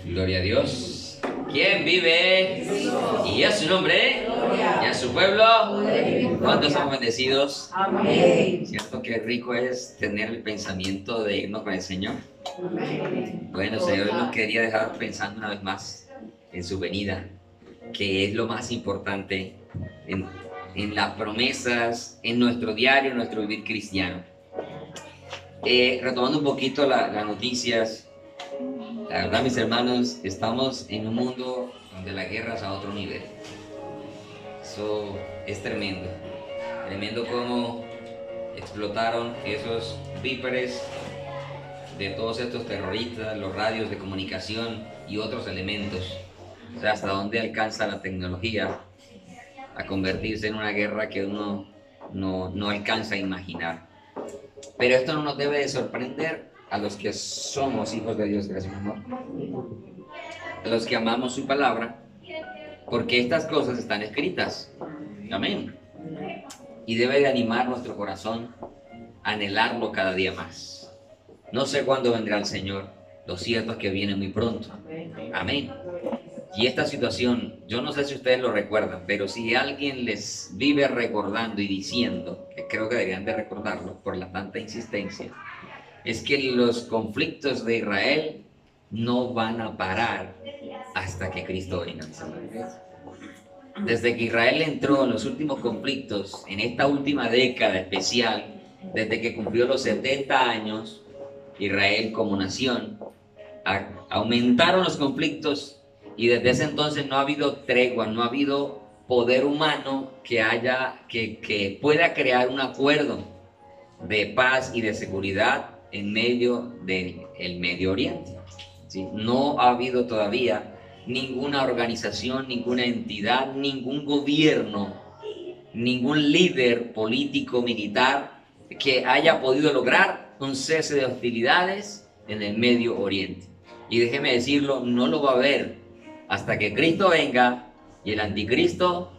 Gloria a Dios. ¿Quién vive? Y a su nombre. Y a su pueblo. ¿Cuántos somos bendecidos? Amén. ¿Cierto que rico es tener el pensamiento de irnos con el Señor? Bueno, Señor nos quería dejar pensando una vez más en su venida, que es lo más importante en las promesas, en nuestro diario, en nuestro vivir cristiano. Retomando un poquito las noticias, la verdad, mis hermanos, estamos en un mundo donde la guerra es a otro nivel. Eso es tremendo. Tremendo cómo explotaron esos víperes de todos estos terroristas, los radios de comunicación y otros elementos. O sea, hasta dónde alcanza la tecnología a convertirse en una guerra que uno no alcanza a imaginar. Pero esto no nos debe de sorprender a los que somos hijos de Dios, gracias amor, a los que amamos su palabra, porque estas cosas están escritas. Amén. Y debe de animar nuestro corazón a anhelarlo cada día más. No sé cuándo vendrá el Señor, lo cierto es que viene muy pronto. Amén. Y esta situación, yo no sé si ustedes lo recuerdan, pero si alguien les vive recordando y diciendo, que creo que deberían de recordarlo por la tanta insistencia, es que los conflictos de Israel no van a parar hasta que Cristo venga. Desde que Israel entró en los últimos conflictos, en esta última década especial, desde que cumplió los 70 años, Israel como nación, aumentaron los conflictos y desde ese entonces no ha habido tregua, no ha habido poder humano que pueda crear un acuerdo de paz y de seguridad en medio del Medio Oriente. ¿Sí? No ha habido todavía ninguna organización, ninguna entidad, ningún gobierno, ningún líder político, militar que haya podido lograr un cese de hostilidades en el Medio Oriente. Y déjeme decirlo, no lo va a haber hasta que Cristo venga y el anticristo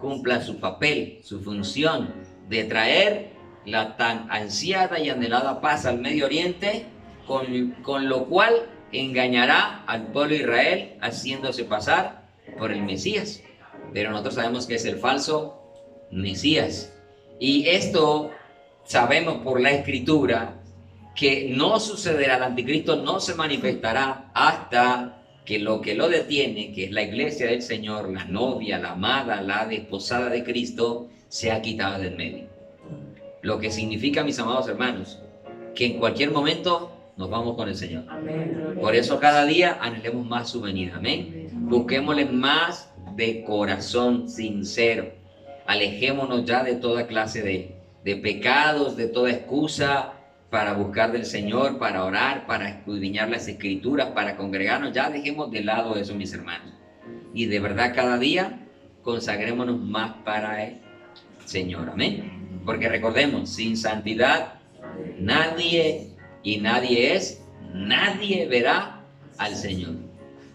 cumpla su papel, su función de traer la tan ansiada y anhelada paz al Medio Oriente, con lo cual engañará al pueblo de Israel haciéndose pasar por el Mesías. Pero nosotros sabemos que es el falso Mesías. Y esto sabemos por la Escritura que no sucederá, el anticristo no se manifestará hasta que lo detiene, que es la iglesia del Señor, la novia, la amada, la desposada de Cristo, sea quitada del medio. Lo que significa, mis amados hermanos, que en cualquier momento nos vamos con el Señor. Amén. Por eso cada día anhelemos más su venida. Amén. Busquémosle más de corazón sincero. Alejémonos ya de toda clase de pecados, de toda excusa para buscar del Señor, para orar, para escudriñar las Escrituras, para congregarnos. Ya dejemos de lado eso, mis hermanos. Y de verdad cada día consagrémonos más para el Señor. Amén. Porque recordemos, sin santidad nadie verá al Señor.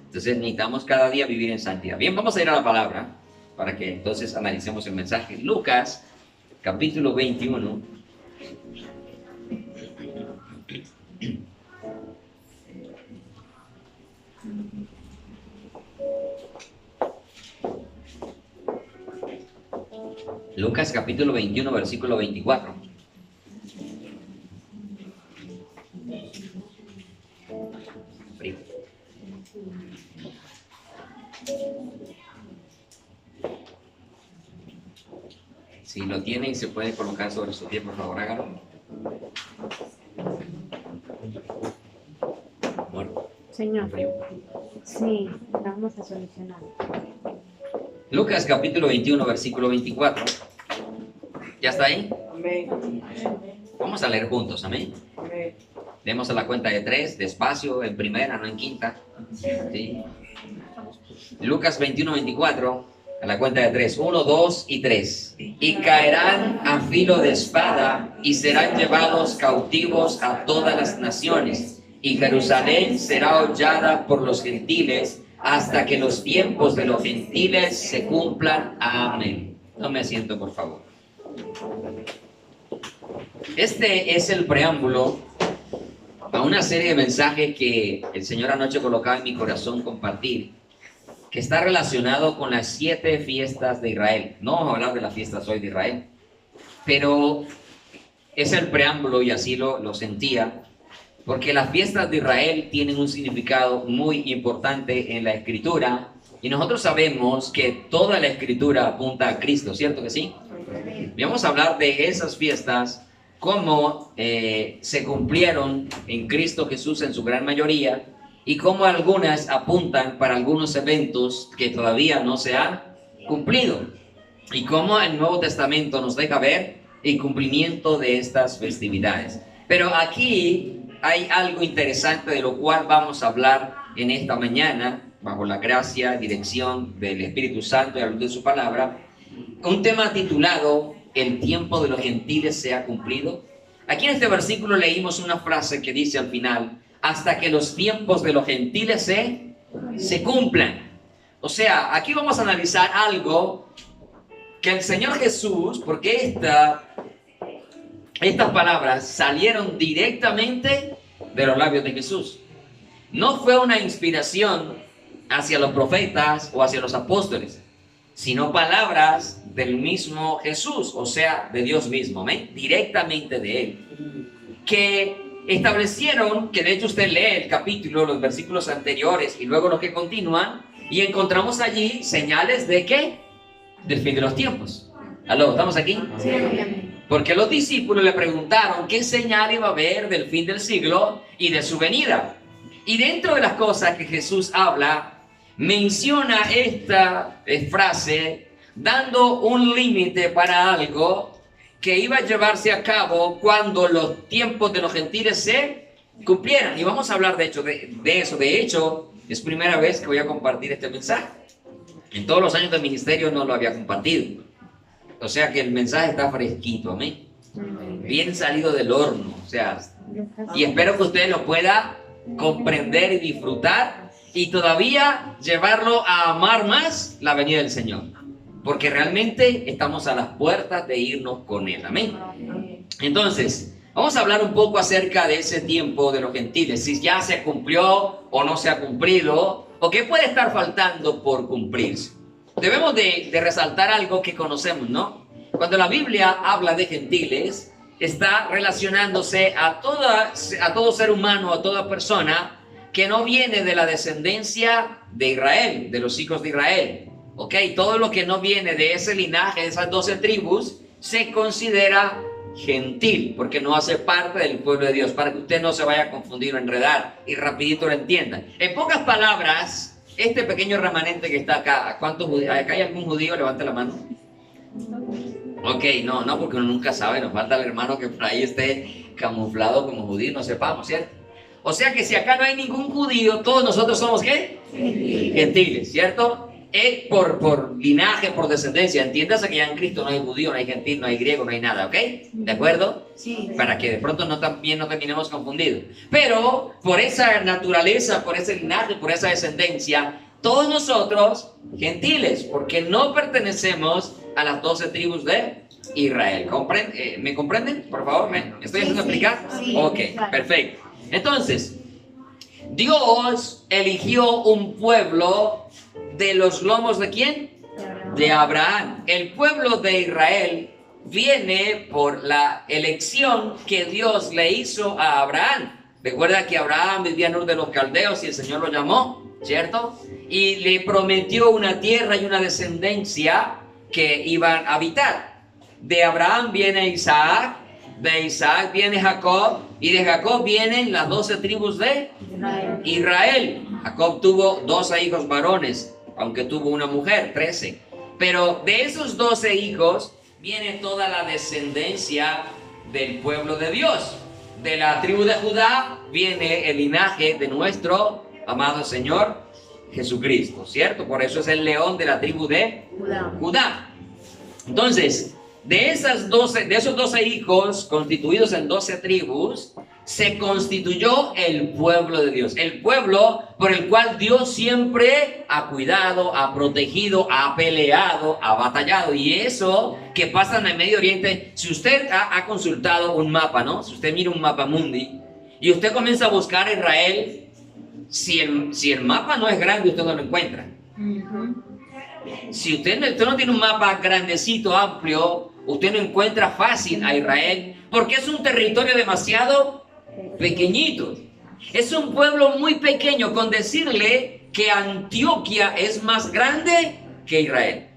Entonces necesitamos cada día vivir en santidad. Bien, vamos a ir a la palabra para que entonces analicemos el mensaje. Lucas, capítulo 21. Lucas capítulo 21, versículo 24. Si lo tienen, se puede colocar sobre su pie, por favor, hágalo. Bueno, Señor, sí, vamos a solucionar. Lucas capítulo 21, versículo 24. ¿Ya está ahí? Amén. Vamos a leer juntos, amén. Amén. Demos a la cuenta de 3, despacio, en primera, no en quinta. ¿Sí? Lucas 21, 24, a la cuenta de 3. 1, 2 y 3. Y caerán a filo de espada y serán llevados cautivos a todas las naciones. Y Jerusalén será hollada por los gentiles hasta que los tiempos de los gentiles se cumplan. Amén. Tome asiento, por favor. Este es el preámbulo a una serie de mensajes que el Señor anoche colocaba en mi corazón compartir, que está relacionado con las 7 fiestas de Israel. No vamos a hablar de las fiestas hoy de Israel, pero es el preámbulo y así lo sentía, porque las fiestas de Israel tienen un significado muy importante en la Escritura, y nosotros sabemos que toda la Escritura apunta a Cristo, ¿cierto que sí? Y vamos a hablar de esas fiestas, cómo se cumplieron en Cristo Jesús en su gran mayoría, y cómo algunas apuntan para algunos eventos que todavía no se han cumplido, y cómo el Nuevo Testamento nos deja ver el cumplimiento de estas festividades. Pero aquí hay algo interesante de lo cual vamos a hablar en esta mañana, bajo la gracia y dirección del Espíritu Santo y a la luz de su palabra, un tema titulado "El tiempo de los gentiles se ha cumplido". Aquí en este versículo leímos una frase que dice al final: hasta que los tiempos de los gentiles se cumplan. O sea, aquí vamos a analizar algo que el Señor Jesús, porque estas palabras salieron directamente de los labios de Jesús. No fue una inspiración hacia los profetas o hacia los apóstoles, sino palabras del mismo Jesús, o sea, de Dios mismo, ¿ven? Directamente de Él, que establecieron, que de hecho usted lee el capítulo, los versículos anteriores y luego los que continúan, y encontramos allí señales de ¿qué? Del fin de los tiempos. ¿Aló? ¿Estamos aquí? Sí. Porque los discípulos le preguntaron qué señal iba a haber del fin del siglo y de su venida. Y dentro de las cosas que Jesús habla, menciona esta frase, dando un límite para algo que iba a llevarse a cabo cuando los tiempos de los gentiles se cumplieran. Y vamos a hablar de hecho de eso. De hecho, es primera vez que voy a compartir este mensaje. En todos los años de ministerio no lo había compartido. O sea que el mensaje está fresquito, amén. Bien salido del horno, o sea, y espero que usted lo pueda comprender y disfrutar y todavía llevarlo a amar más la venida del Señor, porque realmente estamos a las puertas de irnos con Él, amén. Entonces, vamos a hablar un poco acerca de ese tiempo de los gentiles, si ya se cumplió o no se ha cumplido, o qué puede estar faltando por cumplirse. Debemos de resaltar algo que conocemos, ¿no? Cuando la Biblia habla de gentiles, está relacionándose a todo ser humano, a toda persona que no viene de la descendencia de Israel, de los hijos de Israel. ¿Ok? Todo lo que no viene de ese linaje, de esas 12 tribus, se considera gentil, porque no hace parte del pueblo de Dios, para que usted no se vaya a confundir o enredar y rapidito lo entienda. En pocas palabras, este pequeño remanente que está acá, ¿cuántos judíos? ¿Acá hay algún judío? Levante la mano. Ok, no, porque uno nunca sabe, nos falta el hermano que por ahí esté camuflado como judío, no sepamos, ¿cierto? O sea que si acá no hay ningún judío, todos nosotros somos ¿qué? Gentiles, ¿cierto? Por linaje, por descendencia. Entiéndase que ya en Cristo no hay judío, no hay gentil, no hay griego, no hay nada, ¿ok? ¿De acuerdo? Sí. Para que de pronto no terminemos confundidos. Pero por esa naturaleza, por ese linaje, por esa descendencia, todos nosotros gentiles, porque no pertenecemos a las 12 tribus de Israel. ¿Me comprenden? Por favor, ¿me estoy haciendo explicar? Sí, ok, claro. Perfecto. Entonces, Dios eligió un pueblo de los lomos ¿de quién? De Abraham. El pueblo de Israel viene por la elección que Dios le hizo a Abraham. Recuerda que Abraham vivía en Ur de los Caldeos y el Señor lo llamó, ¿cierto? Y le prometió una tierra y una descendencia que iban a habitar. De Abraham viene Isaac, de Isaac viene Jacob, y de Jacob vienen las 12 tribus de Israel. Jacob tuvo 12 hijos varones, aunque tuvo una mujer, 13. Pero de esos 12 hijos viene toda la descendencia del pueblo de Dios. De la tribu de Judá viene el linaje de nuestro amado Señor Jesucristo, ¿cierto? Por eso es el león de la tribu de Judá. Entonces, de esos 12 hijos constituidos en 12 tribus, se constituyó el pueblo de Dios, el pueblo por el cual Dios siempre ha cuidado, ha protegido, ha peleado, ha batallado. Y eso que pasa en el Medio Oriente, si usted ha consultado un mapa, ¿no? Si usted mira un mapa mundi, y usted comienza a buscar a Israel, si el mapa no es grande, usted no lo encuentra. Si usted no tiene un mapa grandecito, amplio, usted no encuentra fácil a Israel, porque es un territorio demasiado pequeñito. Es un pueblo muy pequeño, con decirle que Antioquia es más grande que Israel.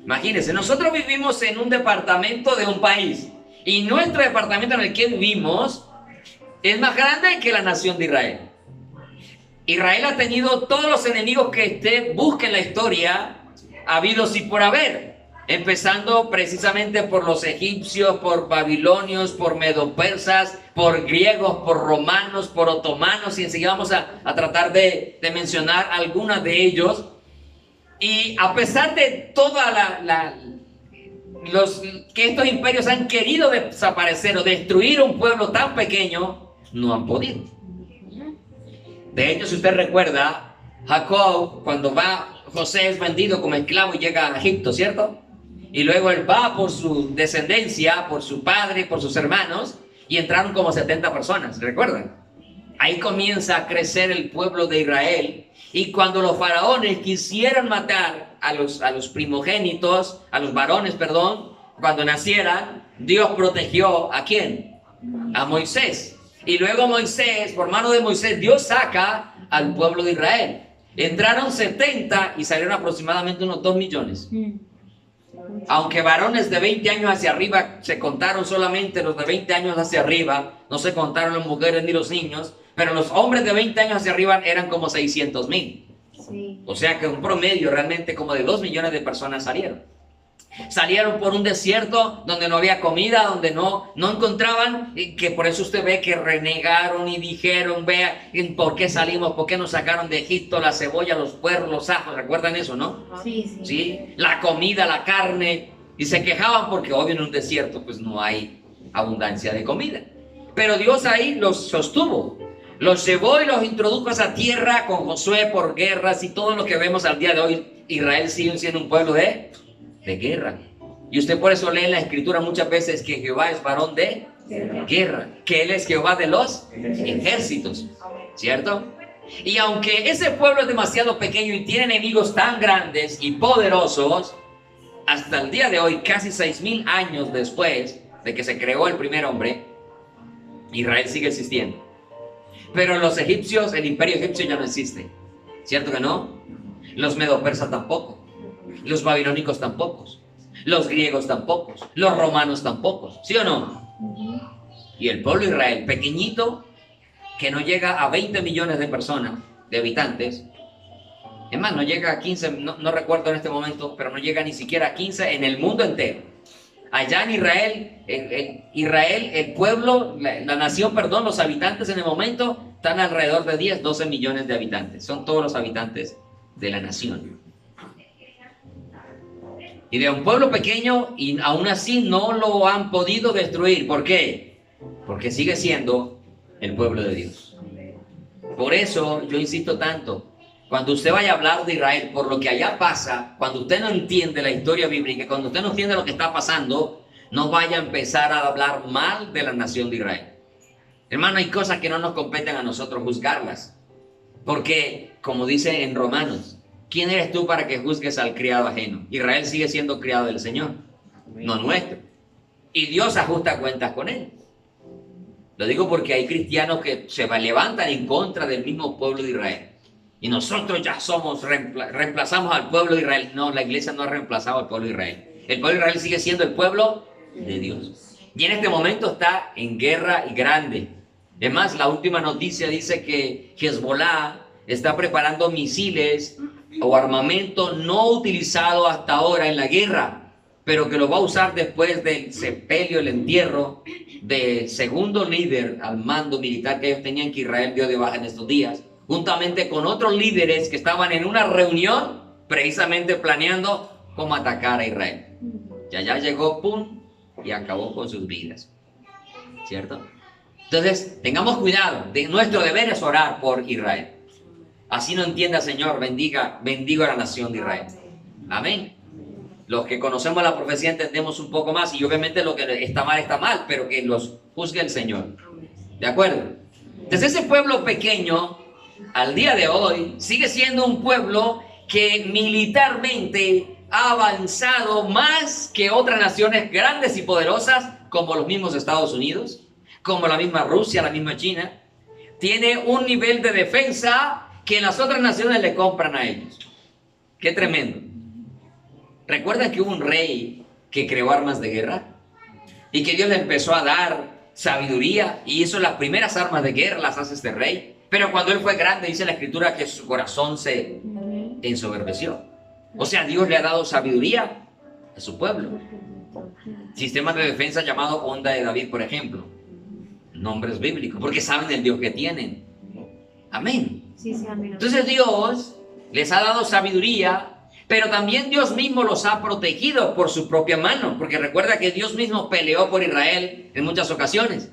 Imagínense, nosotros vivimos en un departamento de un país, y nuestro departamento en el que vivimos es más grande que la nación de Israel. Israel ha tenido todos los enemigos que usted busque en la historia, habidos y por haber, empezando precisamente por los egipcios, por babilonios, por medopersas, por griegos, por romanos, por otomanos, y enseguida vamos a tratar de mencionar algunos de ellos. Y a pesar de toda que estos imperios han querido desaparecer o destruir un pueblo tan pequeño, no han podido. De hecho, si usted recuerda, Jacob, cuando José es vendido como esclavo y llega a Egipto, ¿cierto? Y luego él va por su descendencia, por su padre, por sus hermanos, y entraron como 70 personas, ¿recuerdan? Ahí comienza a crecer el pueblo de Israel, y cuando los faraones quisieran matar a los primogénitos, a los varones, perdón, cuando nacieran, Dios protegió ¿a quién? A Moisés. Y luego Moisés, por mano de Moisés, Dios saca al pueblo de Israel. Entraron 70 y salieron aproximadamente unos 2 millones. Aunque varones de 20 años hacia arriba se contaron solamente los de 20 años hacia arriba, no se contaron las mujeres ni los niños, pero los hombres de 20 años hacia arriba eran como 600,000. Sí. O sea que un promedio realmente como de 2 millones de personas salieron. Salieron por un desierto donde no había comida, donde no encontraban, y que por eso usted ve que renegaron y dijeron, vea, ¿por qué salimos? ¿Por qué nos sacaron de Egipto? La cebolla, los puerros, los ajos, ¿recuerdan eso, no? Sí. ¿Sí? La comida, la carne, y se quejaban porque obvio en un desierto pues no hay abundancia de comida. Pero Dios ahí los sostuvo, los llevó y los introdujo a esa tierra con Josué por guerras y todo lo que vemos al día de hoy. Israel sigue siendo un pueblo de guerra. Y usted por eso lee en la escritura muchas veces que Jehová es varón de guerra, que Él es Jehová de los ejércitos, ¿cierto? Y aunque ese pueblo es demasiado pequeño y tiene enemigos tan grandes y poderosos, hasta el día de hoy, casi 6,000 años después de que se creó el primer hombre, Israel sigue existiendo. Pero los egipcios, el imperio egipcio ya no existe, ¿cierto que no? Los medopersas tampoco. Los babilónicos tampoco, los griegos tampoco, los romanos tampoco, ¿sí o no? Y el pueblo de Israel, pequeñito, que no llega a 20 millones de personas, de habitantes, es más, no llega a 15, no recuerdo en este momento, pero no llega ni siquiera a 15 en el mundo entero. Allá en Israel, el pueblo, la nación, perdón, los habitantes en el momento están alrededor de 10, 12 millones de habitantes, son todos los habitantes de la nación. Y de un pueblo pequeño, y aún así no lo han podido destruir. ¿Por qué? Porque sigue siendo el pueblo de Dios. Por eso yo insisto tanto, cuando usted vaya a hablar de Israel, por lo que allá pasa, cuando usted no entiende la historia bíblica, cuando usted no entiende lo que está pasando, no vaya a empezar a hablar mal de la nación de Israel. Hermano, hay cosas que no nos competen a nosotros juzgarlas. Porque, como dice en Romanos, ¿quién eres tú para que juzgues al criado ajeno? Israel sigue siendo criado del Señor, no nuestro. Y Dios ajusta cuentas con él. Lo digo porque hay cristianos que se levantan en contra del mismo pueblo de Israel. Y nosotros ya reemplazamos al pueblo de Israel. No, la iglesia no ha reemplazado al pueblo de Israel. El pueblo de Israel sigue siendo el pueblo de Dios. Y en este momento está en guerra y grande. Es más, la última noticia dice que Hezbollah está preparando misiles o armamento no utilizado hasta ahora en la guerra, pero que lo va a usar después del sepelio, el entierro del segundo líder al mando militar que ellos tenían, que Israel dio de baja en estos días, juntamente con otros líderes que estaban en una reunión precisamente planeando cómo atacar a Israel. Ya llegó, pum, y acabó con sus vidas, ¿cierto? Entonces, tengamos cuidado. Nuestro deber es orar por Israel. Así no entienda, Señor, bendiga a la nación de Israel. Amén. Los que conocemos la profecía entendemos un poco más, y obviamente lo que está mal, pero que los juzgue el Señor. ¿De acuerdo? Entonces ese pueblo pequeño, al día de hoy, sigue siendo un pueblo que militarmente ha avanzado más que otras naciones grandes y poderosas, como los mismos Estados Unidos, como la misma Rusia, la misma China. Tiene un nivel de defensa que las otras naciones le compran a ellos. ¡Qué tremendo! ¿Recuerdan que hubo un rey que creó armas de guerra? Y que Dios le empezó a dar sabiduría y hizo las primeras armas de guerra, las hace este rey. Pero cuando él fue grande, dice la Escritura que su corazón se ensoberbeció. O sea, Dios le ha dado sabiduría a su pueblo. Sistemas de defensa llamado Onda de David, por ejemplo. Nombres bíblicos, porque saben el Dios que tienen. Amén. Sí, sí, amén. Entonces Dios les ha dado sabiduría, pero también Dios mismo los ha protegido por su propia mano, porque recuerda que Dios mismo peleó por Israel en muchas ocasiones.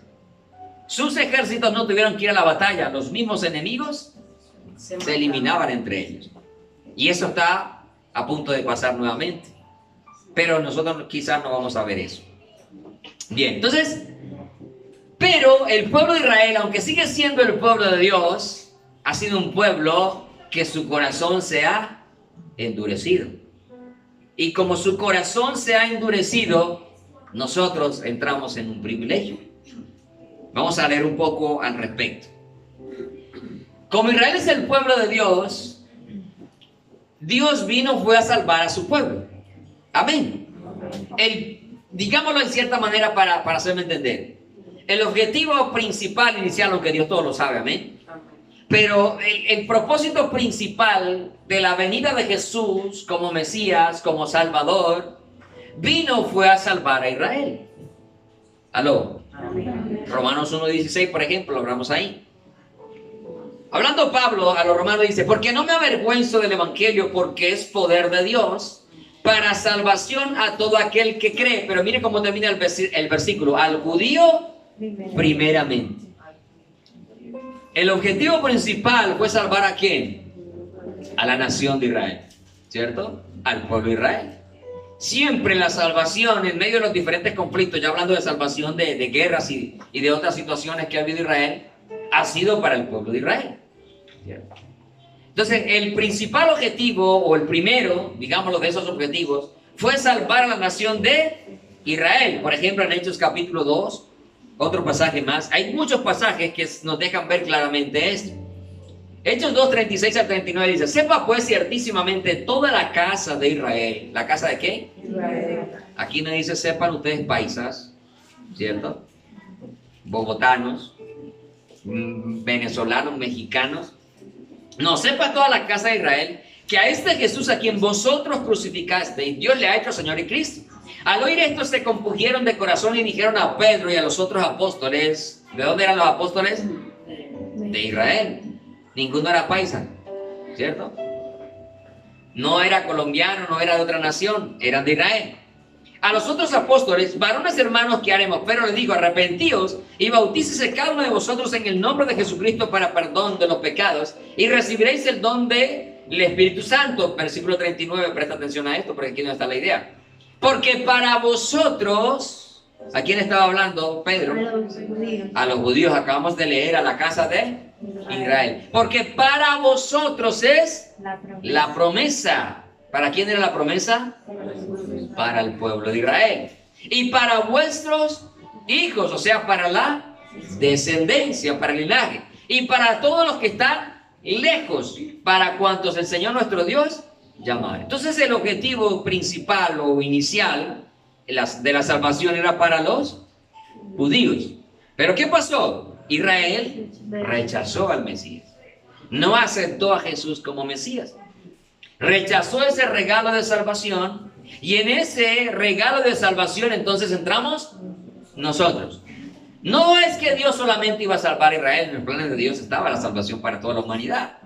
Sus ejércitos no tuvieron que ir a la batalla, los mismos enemigos se eliminaban entre ellos. Y eso está a punto de pasar nuevamente, pero nosotros quizás no vamos a ver eso. Bien, entonces, pero el pueblo de Israel, aunque sigue siendo el pueblo de Dios, ha sido un pueblo que su corazón se ha endurecido. Y como su corazón se ha endurecido, nosotros entramos en un privilegio. Vamos a leer un poco al respecto. Como Israel es el pueblo de Dios, Dios fue a salvar a su pueblo. Amén. Digámoslo en cierta manera para hacerme entender. El objetivo principal inicial, aunque Dios todo lo sabe, amén. Pero el propósito principal de la venida de Jesús como Mesías, como Salvador, fue a salvar a Israel. ¿Aló? Amén. Romanos 1:16, por ejemplo, lo hablamos ahí. Hablando Pablo a los romanos dice, porque no me avergüenzo del evangelio, porque es poder de Dios para salvación a todo aquel que cree. Pero mire cómo termina el versículo, al judío primeramente. El objetivo principal fue salvar ¿a quién? A la nación de Israel, ¿cierto? Al pueblo de Israel. Siempre la salvación en medio de los diferentes conflictos, ya hablando de salvación de guerras y de otras situaciones que ha habido Israel, ha sido para el pueblo de Israel, ¿cierto? Entonces, el principal objetivo, o el primero, digámoslo, de esos objetivos, fue salvar a la nación de Israel. Por ejemplo, en Hechos capítulo 2, otro pasaje más. Hay muchos pasajes que nos dejan ver claramente esto. Hechos 2, 36 al 39 dice, sepa pues ciertísimamente toda la casa de Israel. ¿La casa de qué? Israel. Aquí no dice sepan ustedes paisas, ¿cierto? Bogotanos, venezolanos, mexicanos. No, sepa toda la casa de Israel que a este Jesús a quien vosotros crucificasteis, Dios le ha hecho Señor y Cristo. Al oír esto se compungieron de corazón y dijeron a Pedro y a los otros apóstoles. ¿De dónde eran los apóstoles? De Israel. Ninguno era paisa, ¿cierto? No era colombiano, no era de otra nación, eran de Israel. A los otros apóstoles, varones hermanos, ¿qué haremos? Pedro les dijo, arrepentíos y bautícese cada uno de vosotros en el nombre de Jesucristo para perdón de los pecados y recibiréis el don del Espíritu Santo. Versículo 39, presta atención a esto porque aquí no está la idea. Porque para vosotros, ¿a quién estaba hablando Pedro? A los judíos, acabamos de leer, a la casa de Israel. Porque para vosotros es la promesa. ¿Para quién era la promesa? Para el pueblo de Israel. Y para vuestros hijos, o sea, para la descendencia, para el linaje. Y para todos los que están lejos, para cuantos el Señor nuestro Dios llamar. Entonces el objetivo principal o inicial de la salvación era para los judíos. Pero ¿qué pasó? Israel rechazó al Mesías. No aceptó a Jesús como Mesías. Rechazó ese regalo de salvación y en ese regalo de salvación entonces entramos nosotros. No es que Dios solamente iba a salvar a Israel, en el plan de Dios estaba la salvación para toda la humanidad.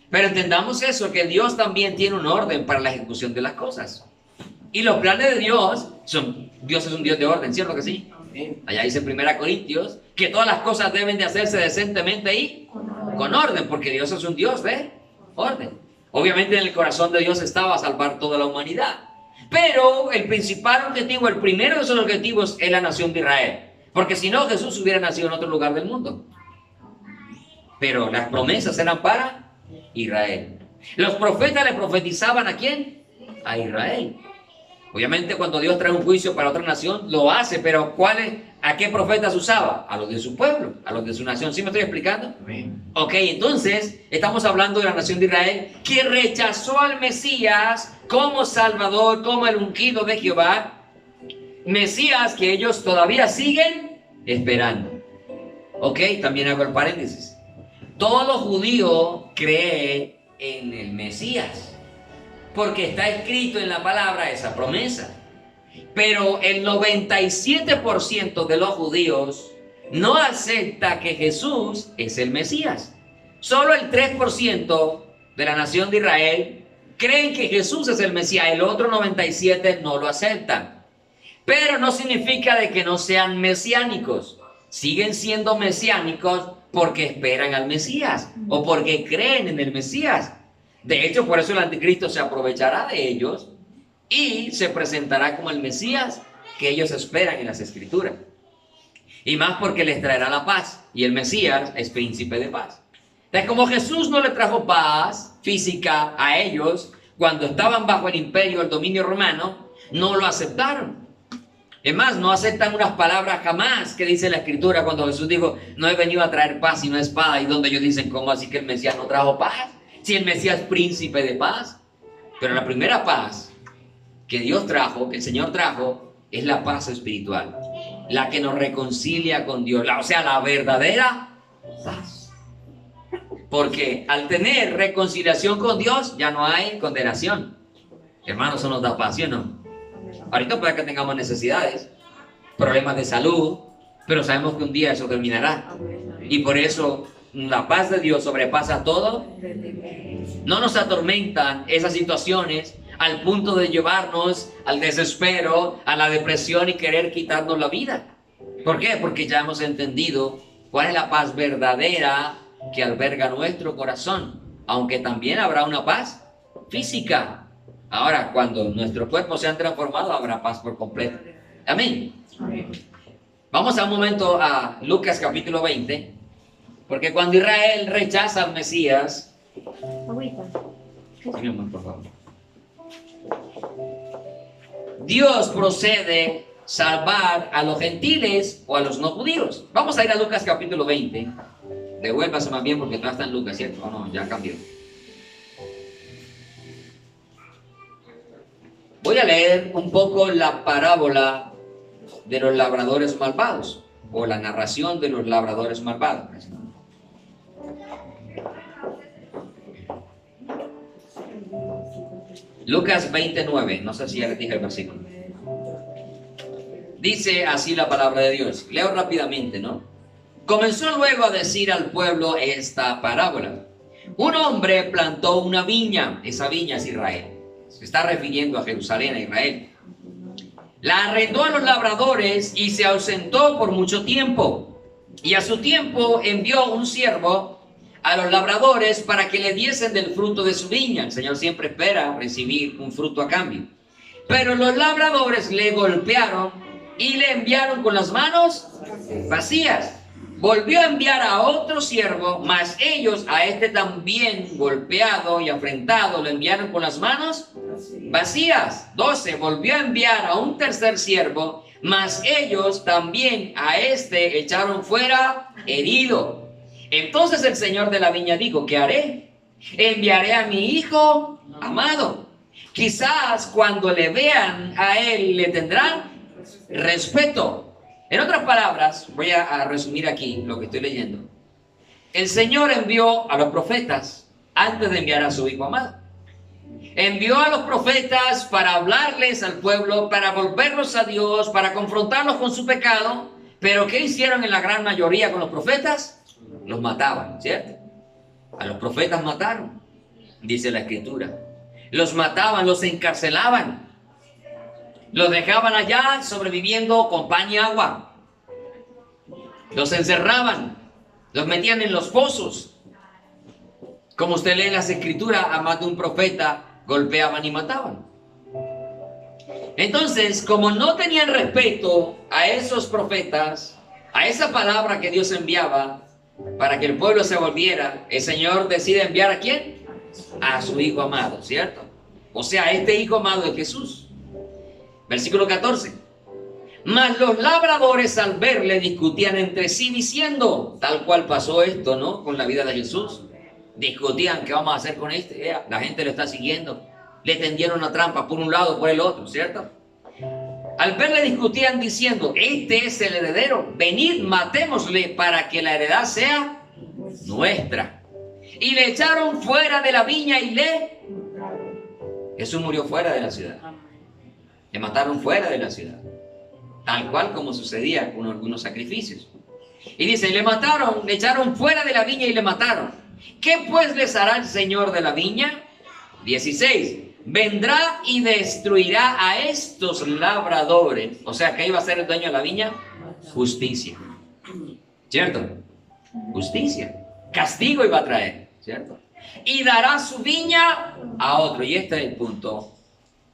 Pero entendamos eso, que Dios también tiene un orden para la ejecución de las cosas. Y los planes de Dios Dios es un Dios de orden, ¿cierto que sí? Allá dice 1 Corintios que todas las cosas deben de hacerse decentemente y con orden, porque Dios es un Dios de orden. Obviamente en el corazón de Dios estaba salvar toda la humanidad. Pero el principal objetivo, el primero de esos objetivos es la nación de Israel. Porque si no, Jesús hubiera nacido en otro lugar del mundo. pero las promesas eran para Israel. Los profetas le profetizaban ¿a quién? A Israel. Obviamente cuando Dios trae un juicio para otra nación, lo hace, pero ¿a qué profetas usaba? A los de su pueblo, a los de su nación. ¿Sí me estoy explicando? Ok, entonces estamos hablando de la nación de Israel que rechazó al Mesías como Salvador, como el ungido de Jehová. Mesías que ellos todavía siguen esperando. Ok, también hago el paréntesis. Todo judío cree en el Mesías, porque está escrito en la palabra esa promesa. Pero el 97% de los judíos no acepta que Jesús es el Mesías. Solo el 3% de la nación de Israel creen que Jesús es el Mesías. El otro 97% no lo aceptan. Pero no significa de que no sean mesiánicos. Siguen siendo mesiánicos porque esperan al Mesías o porque creen en el Mesías. De hecho, por eso el anticristo se aprovechará de ellos y se presentará como el Mesías que ellos esperan en las Escrituras. Y más porque les traerá la paz. Y el Mesías es príncipe de paz. Entonces, como Jesús no le trajo paz física a ellos cuando estaban bajo el imperio, el dominio romano, no lo aceptaron. Es más, no aceptan unas palabras jamás que dice la Escritura cuando Jesús dijo, no he venido a traer paz sino espada. Y donde ellos dicen, ¿cómo así que el Mesías no trajo paz? Si el Mesías es príncipe de paz. Pero la primera paz que Dios trajo, que el Señor trajo, es la paz espiritual. La que nos reconcilia con Dios. O sea, la verdadera paz. Porque al tener reconciliación con Dios, ya no hay condenación. Hermanos, eso nos da paz, ¿sí o no? Ahorita puede que tengamos necesidades, problemas de salud, pero sabemos que un día eso terminará. Y por eso la paz de Dios sobrepasa todo. No nos atormentan esas situaciones al punto de llevarnos al desespero, a la depresión y querer quitarnos la vida. ¿Por qué? Porque ya hemos entendido cuál es la paz verdadera que alberga nuestro corazón, aunque también habrá una paz física. Ahora, cuando nuestros cuerpos sean transformados, habrá paz por completo. Amén. Vamos a un momento a Lucas capítulo 20, porque cuando Israel rechaza al Mesías... Agüita. Sí, mi amor, por favor. Dios procede a salvar a los gentiles o a los no judíos. Vamos a ir a Lucas capítulo 20. Devuélvase más bien porque no está en Lucas, ¿cierto? O no, ya cambió. Voy a leer un poco la parábola de los labradores malvados, o la narración de los labradores malvados. Lucas 29, no sé si ya les dije el versículo. Dice así la palabra de Dios. Leo rápidamente, ¿no? Comenzó luego a decir al pueblo esta parábola. Un hombre plantó una viña, esa viña es Israel. Se está refiriendo a Jerusalén, a Israel. La arrendó a los labradores y se ausentó por mucho tiempo. Y a su tiempo envió un siervo a los labradores para que le diesen del fruto de su viña. El Señor siempre espera recibir un fruto a cambio. Pero los labradores le golpearon y le enviaron con las manos vacías. Volvió a enviar a otro siervo, mas ellos a este también golpeado y afrentado le enviaron con las manos vacías. 12. Volvió a enviar a un tercer siervo, mas ellos también a este echaron fuera herido. Entonces el señor de la viña dijo, ¿qué haré? Enviaré a mi hijo amado. Quizás cuando le vean a él le tendrán respeto. En otras palabras, voy a resumir aquí lo que estoy leyendo. El Señor envió a los profetas antes de enviar a su hijo amado. Envió a los profetas para hablarles al pueblo, para volverlos a Dios, para confrontarlos con su pecado. Pero ¿qué hicieron en la gran mayoría con los profetas? Los mataban, ¿cierto? A los profetas mataron, dice la Escritura. Los mataban, los encarcelaban. Los dejaban allá sobreviviendo con pan y agua. Los encerraban. Los metían en los pozos. Como usted lee en las Escrituras, a más de un profeta golpeaban y mataban. Entonces, como no tenían respeto a esos profetas, a esa palabra que Dios enviaba, para que el pueblo se volviera, el Señor decide enviar ¿a quién? A su Hijo amado, ¿cierto? O sea, este Hijo amado es Jesús. Versículo 14. Mas los labradores al verle discutían entre sí diciendo, tal cual pasó esto, ¿no? Con la vida de Jesús. Discutían, ¿qué vamos a hacer con este? La gente lo está siguiendo. Le tendieron una trampa por un lado, por el otro, ¿cierto? Al verle discutían diciendo, este es el heredero, venid, matémosle para que la heredad sea nuestra. Y le echaron fuera de la viña y Jesús murió fuera de la ciudad. Le mataron fuera de la ciudad. Tal cual como sucedía con algunos sacrificios. Y dice, le mataron, le echaron fuera de la viña y le mataron. ¿Qué pues les hará el Señor de la viña? 16. Vendrá y destruirá a estos labradores. O sea, ¿qué iba a ser el dueño de la viña? Justicia. ¿Cierto? Justicia. Castigo iba a traer. ¿Cierto? Y dará su viña a otro. Y este es el punto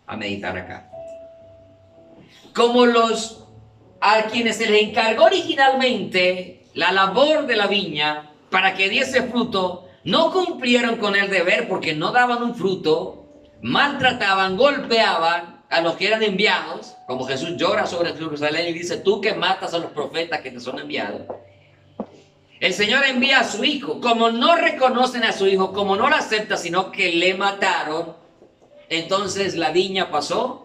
a meditar acá. Como a quienes se les encargó originalmente la labor de la viña para que diese fruto, no cumplieron con el deber porque no daban un fruto, maltrataban, golpeaban a los que eran enviados, como Jesús llora sobre Jerusalén y dice, tú que matas a los profetas que te son enviados. El Señor envía a su Hijo, como no reconocen a su Hijo, como no lo aceptan, sino que le mataron, entonces la viña pasó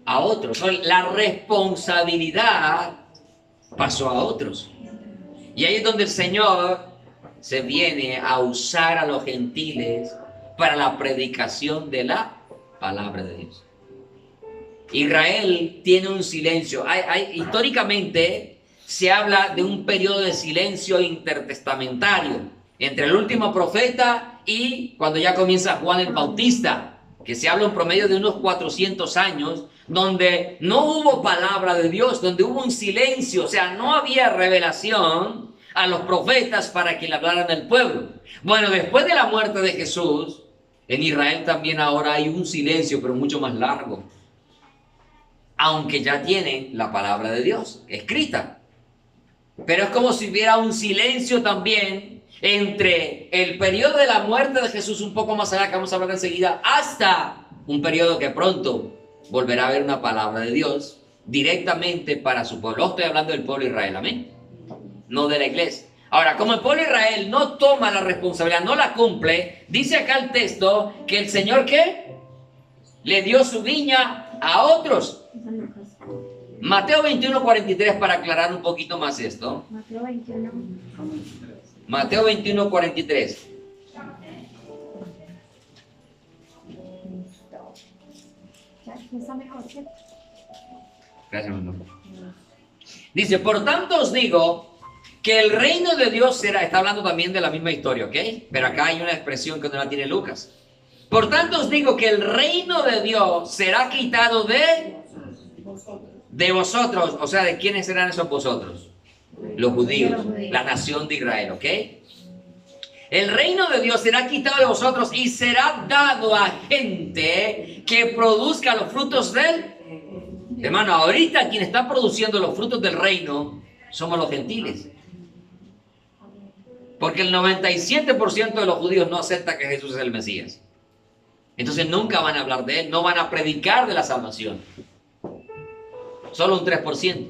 a otros. La responsabilidad pasó a otros. Y ahí es donde el Señor se viene a usar a los gentiles para la predicación de la palabra de Dios. Israel tiene un silencio. Históricamente se habla de un periodo de silencio intertestamentario entre el último profeta y cuando ya comienza Juan el Bautista, que se habla en promedio de unos 400 años, donde no hubo palabra de Dios, donde hubo un silencio, o sea, no había revelación a los profetas para que le hablaran al pueblo. Bueno, después de la muerte de Jesús, en Israel también ahora hay un silencio, pero mucho más largo, aunque ya tienen la palabra de Dios escrita. Pero es como si hubiera un silencio también entre el periodo de la muerte de Jesús, un poco más allá, que vamos a hablar enseguida, hasta un periodo que pronto volverá a haber una palabra de Dios directamente para su pueblo. Estoy hablando del pueblo de Israel, amén, no de la iglesia. Ahora, como el pueblo de Israel no toma la responsabilidad, no la cumple, dice acá el texto que el Señor, ¿qué? Le dio su viña a otros. Mateo 21:43, para aclarar un poquito más esto. Mateo 21. Mateo 21:43. ¿Está mejor, cierto? Gracias, mi amor. Dice, por tanto os digo que el reino de Dios será, está hablando también de la misma historia, ¿ok? Pero acá hay una expresión que no la tiene Lucas. Por tanto os digo que el reino de Dios será quitado de vosotros. O sea, ¿de quiénes serán esos vosotros? Los judíos, la nación de Israel, ¿ok? El reino de Dios será quitado de vosotros y será dado a gente que produzca los frutos del... Hermano, ahorita quien está produciendo los frutos del reino somos los gentiles. Porque el 97% de los judíos no acepta que Jesús es el Mesías. Entonces nunca van a hablar de Él, no van a predicar de la salvación. Solo un 3%.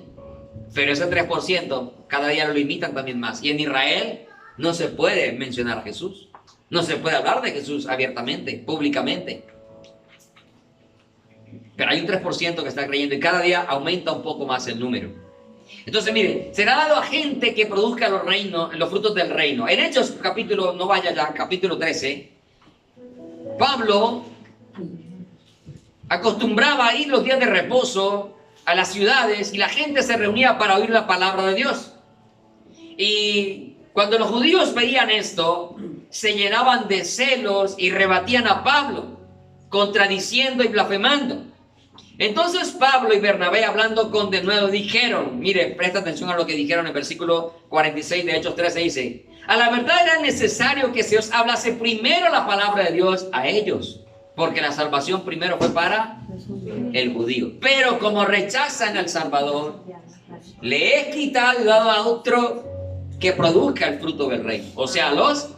Pero ese 3% cada día lo limitan también más. Y en Israel no se puede mencionar a Jesús. No se puede hablar de Jesús abiertamente, públicamente. Pero hay un 3% que está creyendo y cada día aumenta un poco más el número. Entonces, miren, será dado a gente que produzca los frutos del reino. En Hechos, capítulo, no vaya ya, capítulo 13, Pablo acostumbraba a ir los días de reposo a las ciudades y la gente se reunía para oír la palabra de Dios. Y cuando los judíos veían esto, se llenaban de celos y rebatían a Pablo, contradiciendo y blasfemando. Entonces Pablo y Bernabé, hablando con denuedo, dijeron, mire, presta atención a lo que dijeron en el versículo 46 de Hechos 13, dice, a la verdad era necesario que se os hablase primero la palabra de Dios a ellos, porque la salvación primero fue para el judío. Pero como rechazan al Salvador, le he quitado y dado a otro que produzca el fruto del reino. O sea, los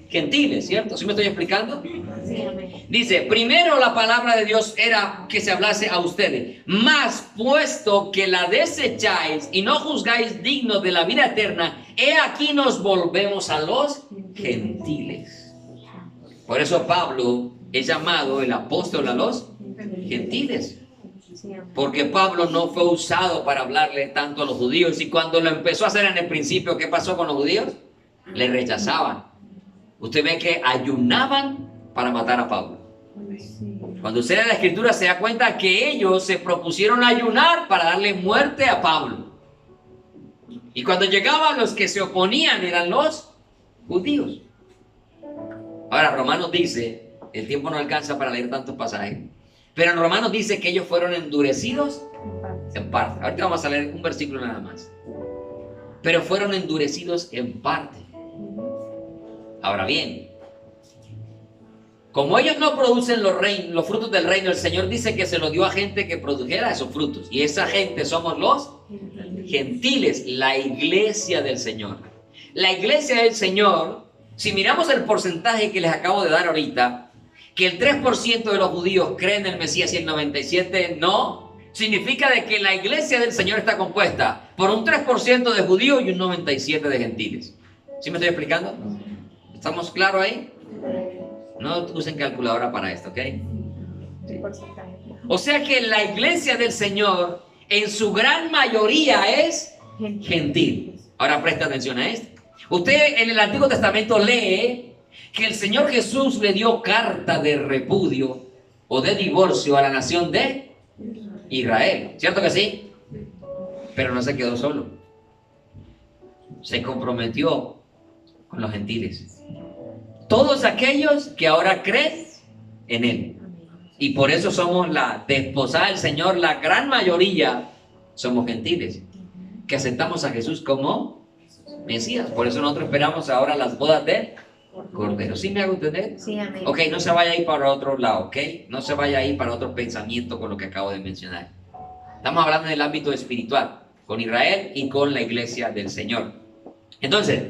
gentiles, ¿cierto? ¿Sí me estoy explicando? Sí, amén. Dice, primero la palabra de Dios era que se hablase a ustedes, mas puesto que la desecháis y no juzgáis dignos de la vida eterna, he aquí nos volvemos a los gentiles. Por eso Pablo es llamado el apóstol a los gentiles. Sí, amén. Porque Pablo no fue usado para hablarle tanto a los judíos. Y cuando lo empezó a hacer en el principio, ¿qué pasó con los judíos? Le rechazaban. Usted ve que ayunaban para matar a Pablo. Sí. Cuando usted lee la escritura se da cuenta que ellos se propusieron ayunar para darle muerte a Pablo. Y cuando llegaban los que se oponían eran los judíos. Ahora Romanos dice, el tiempo no alcanza para leer tantos pasajes, pero en Romanos dice que ellos fueron endurecidos en parte. Ahorita vamos a leer un versículo nada más. Pero fueron endurecidos en parte. Ahora bien, como ellos no producen los frutos del reino, el Señor dice que se lo dio a gente que produjera esos frutos. Y esa gente somos los gentiles, la iglesia del Señor. La iglesia del Señor, si miramos el porcentaje que les acabo de dar ahorita, que el 3% de los judíos creen en el Mesías y el 97% no, significa de que la iglesia del Señor está compuesta por un 3% de judíos y un 97% de gentiles. ¿Sí me estoy explicando? ¿Estamos claros ahí? No usen calculadora para esto, ¿ok? Sí, porcentaje. O sea que la iglesia del Señor en su gran mayoría es gentil. Ahora presta atención a esto. Usted en el Antiguo Testamento lee que el Señor Jesús le dio carta de repudio o de divorcio a la nación de Israel. ¿Cierto que sí? Pero no se quedó solo. Se comprometió con los gentiles. Todos aquellos que ahora creen en Él. Y por eso somos la desposada del Señor, la gran mayoría somos gentiles, que aceptamos a Jesús como Mesías. Por eso nosotros esperamos ahora las bodas de Cordero. ¿Sí me hago entender? Sí, amén. Ok, no se vaya a ir para otro lado, ok. No se vaya a ir para otro pensamiento con lo que acabo de mencionar. Estamos hablando del ámbito espiritual, con Israel y con la iglesia del Señor. Entonces,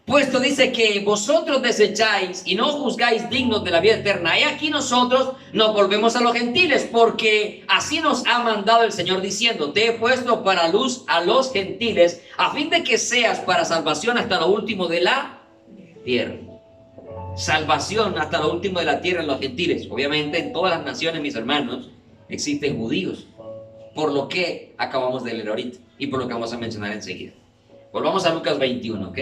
puesto dice que vosotros desecháis y no juzgáis dignos de la vida eterna, y aquí nosotros nos volvemos a los gentiles, porque así nos ha mandado el Señor diciendo, te he puesto para luz a los gentiles, a fin de que seas para salvación hasta lo último de la tierra. Salvación hasta lo último de la tierra en los gentiles. Obviamente en todas las naciones, mis hermanos, existen judíos, por lo que acabamos de leer ahorita y por lo que vamos a mencionar enseguida. Volvamos a Lucas 21, ¿ok?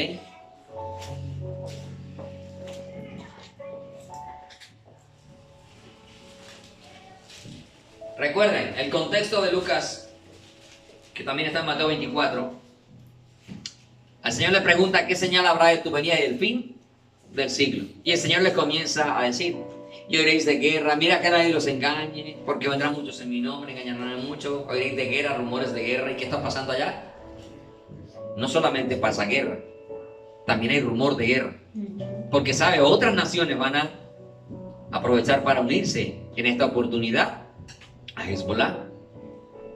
Recuerden, el contexto de Lucas, que también está en Mateo 24, al Señor le pregunta qué señal habrá de tu venida y del fin del siglo. Y el Señor le comienza a decir, y oiréis de guerra, mira que nadie los engañe, porque vendrán muchos en mi nombre, engañarán a muchos, oiréis de guerra, rumores de guerra. ¿Y qué está pasando allá? No solamente pasa guerra, también hay rumor de guerra. Porque sabe, otras naciones van a aprovechar para unirse en esta oportunidad a Hezbollah.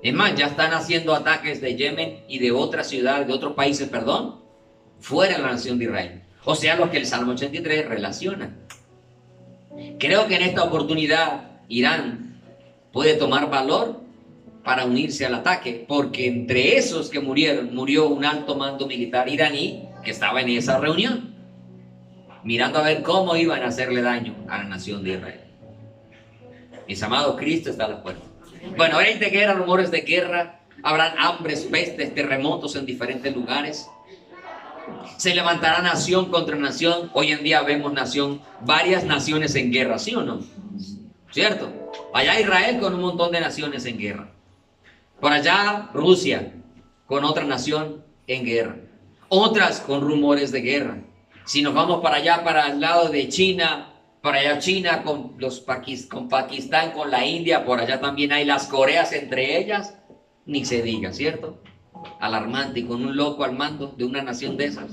Es más, ya están haciendo ataques de Yemen y de otras ciudades, de otros países, perdón, fuera de la nación de Israel. O sea, lo que el Salmo 83 relaciona. Creo que en esta oportunidad Irán puede tomar valor para unirse al ataque, porque entre esos que murieron, murió un alto mando militar iraní que estaba en esa reunión, mirando a ver cómo iban a hacerle daño a la nación de Israel. Mis amados, Cristo está a la puerta. Bueno, hay de guerra, rumores de guerra, habrán hambres, pestes, terremotos en diferentes lugares. Se levantará nación contra nación. Hoy en día vemos varias naciones en guerra, ¿sí o no? ¿Cierto? Allá Israel con un montón de naciones en guerra. Por allá Rusia con otra nación en guerra. Otras con rumores de guerra. Si nos vamos para allá, para el lado de China, para allá China con Pakistán, con la India, por allá también hay las Coreas entre ellas, ni se diga, ¿cierto? Alarmante, y con un loco al mando de una nación de esas.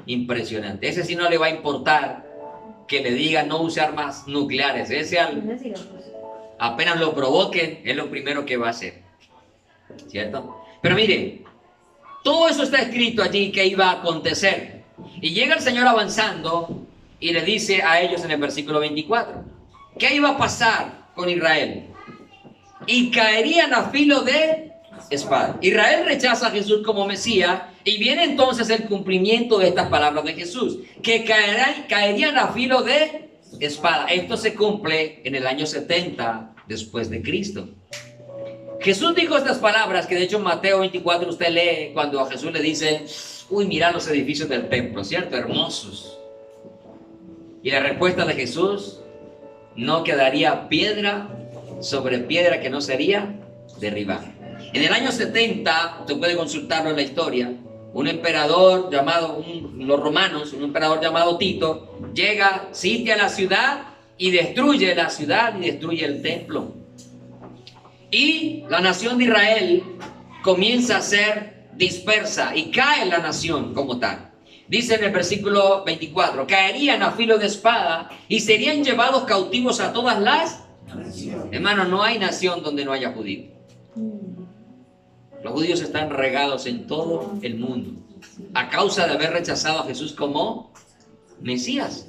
Impresionante. Ese sí no le va a importar que le digan no use armas nucleares. Ese apenas lo provoquen, es lo primero que va a hacer, ¿cierto? Pero mire, todo eso está escrito allí que iba a acontecer. Y llega el Señor avanzando y le dice a ellos en el versículo 24, ¿qué iba a pasar con Israel? Y caerían a filo de espada. Israel rechaza a Jesús como Mesías y viene entonces el cumplimiento de estas palabras de Jesús, que caerían a filo de espada. Esto se cumple en el año 70 después de Cristo. Jesús dijo estas palabras que de hecho en Mateo 24 usted lee cuando a Jesús le dice, uy, mira los edificios del templo, ¿cierto? Hermosos. Y la respuesta de Jesús, no quedaría piedra sobre piedra que no sería derribada. En el año 70, usted puede consultarlo en la historia, un emperador llamado, los romanos, un emperador llamado Tito, llega, sitia la ciudad y destruye la ciudad y destruye el templo. Y la nación de Israel comienza a ser dispersa y cae la nación como tal. Dice en el versículo 24, caerían a filo de espada y serían llevados cautivos a todas las naciones. Hermano, no hay nación donde no haya judíos. Los judíos están regados en todo el mundo a causa de haber rechazado a Jesús como Mesías.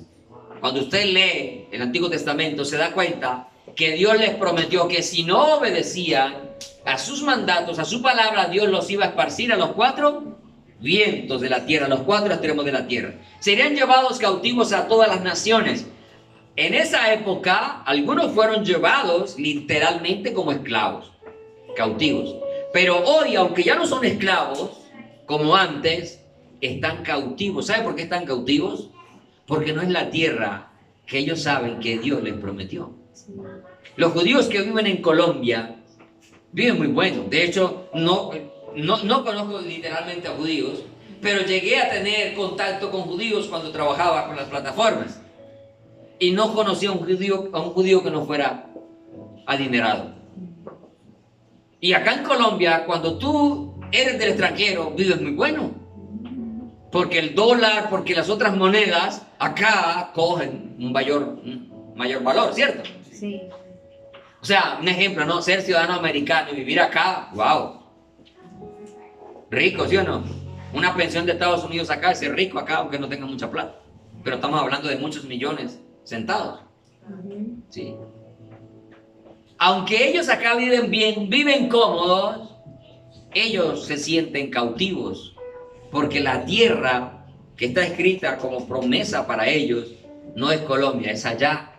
Cuando usted lee el Antiguo Testamento se da cuenta que Dios les prometió que si no obedecían a sus mandatos, a su palabra, Dios los iba a esparcir a los cuatro vientos de la tierra, a los cuatro extremos de la tierra. Serían llevados cautivos a todas las naciones. En esa época, algunos fueron llevados literalmente como esclavos, cautivos. Pero hoy, aunque ya no son esclavos, como antes, están cautivos. ¿Sabe por qué están cautivos? Porque no es la tierra que ellos saben que Dios les prometió. Los judíos que viven en Colombia viven muy bueno. De hecho, no conozco literalmente a judíos, pero llegué a tener contacto con judíos cuando trabajaba con las plataformas. Y no conocí a un judío que no fuera adinerado. Y acá en Colombia, cuando tú eres del extranjero, vives muy bueno. Porque el dólar, porque las otras monedas, acá cogen un mayor valor, ¿cierto? Sí. O sea, un ejemplo, ¿no? Ser ciudadano americano y vivir acá, wow. Rico, ¿sí o no? Una pensión de Estados Unidos acá es ser rico acá, aunque no tenga mucha plata. Pero estamos hablando de muchos millones sentados. ¿Sí? Aunque ellos acá viven bien, viven cómodos, ellos se sienten cautivos, porque la tierra que está escrita como promesa para ellos no es Colombia, es allá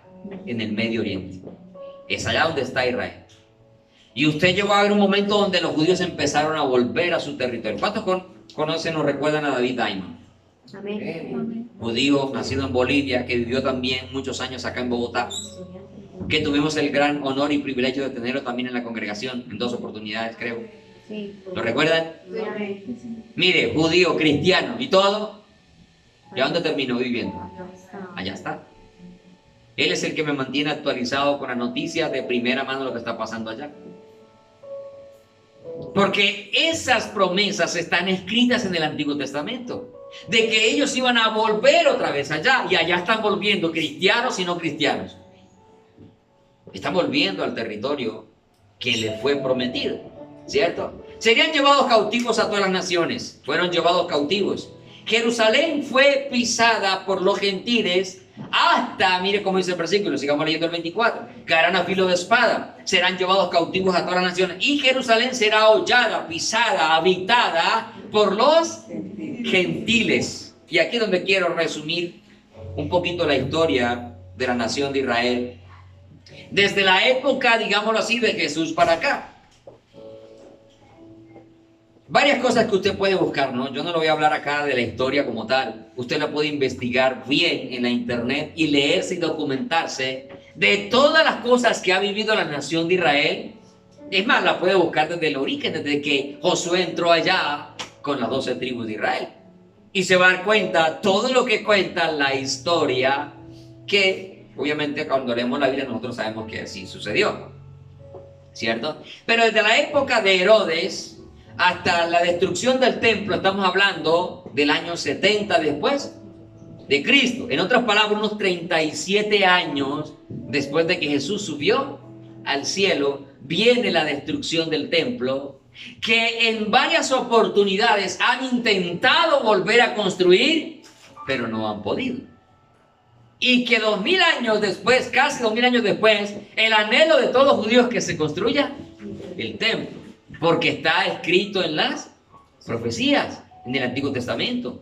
en el Medio Oriente, es allá donde está Israel. Y usted llegó a ver un momento donde los judíos empezaron a volver a su territorio. ¿Cuántos conocen o recuerdan a David Diamond? Amén. Judío, nacido en Bolivia, que vivió también muchos años acá en Bogotá, que tuvimos el gran honor y privilegio de tenerlo también en la congregación, en 2 oportunidades creo. Sí. ¿Lo recuerdan? Amén. Mire, judío, cristiano y todo. ¿Y a dónde terminó viviendo? Está. Allá está. Él es el que me mantiene actualizado con las noticias de primera mano de lo que está pasando allá. Porque esas promesas están escritas en el Antiguo Testamento, de que ellos iban a volver otra vez allá, y allá están volviendo cristianos y no cristianos. Están volviendo al territorio que les fue prometido, ¿cierto? Serían llevados cautivos a todas las naciones, fueron llevados cautivos. Jerusalén fue pisada por los gentiles hasta, mire cómo dice el versículo, sigamos leyendo el 24, caerán a filo de espada, serán llevados cautivos a todas las naciones, y Jerusalén será hollada, pisada, habitada por los gentiles. Y aquí es donde quiero resumir un poquito la historia de la nación de Israel, desde la época, digámoslo así, de Jesús para acá. Varias cosas que usted puede buscar, ¿no? Yo no le voy a hablar acá de la historia como tal. Usted la puede investigar bien en la internet y leerse y documentarse de todas las cosas que ha vivido la nación de Israel. Es más, la puede buscar desde el origen, desde que Josué entró allá con las 12 tribus de Israel. Y se va a dar cuenta todo lo que cuenta la historia, que obviamente cuando leemos la Biblia nosotros sabemos que así sucedió, ¿cierto? Pero desde la época de Herodes hasta la destrucción del templo, estamos hablando del año 70 después de Cristo. En otras palabras, unos 37 años después de que Jesús subió al cielo, viene la destrucción del templo, que en varias oportunidades han intentado volver a construir pero no han podido. Y que 2000 años después, casi 2000 años después, el anhelo de todos los judíos es que se construya el templo, porque está escrito en las profecías, en el Antiguo Testamento,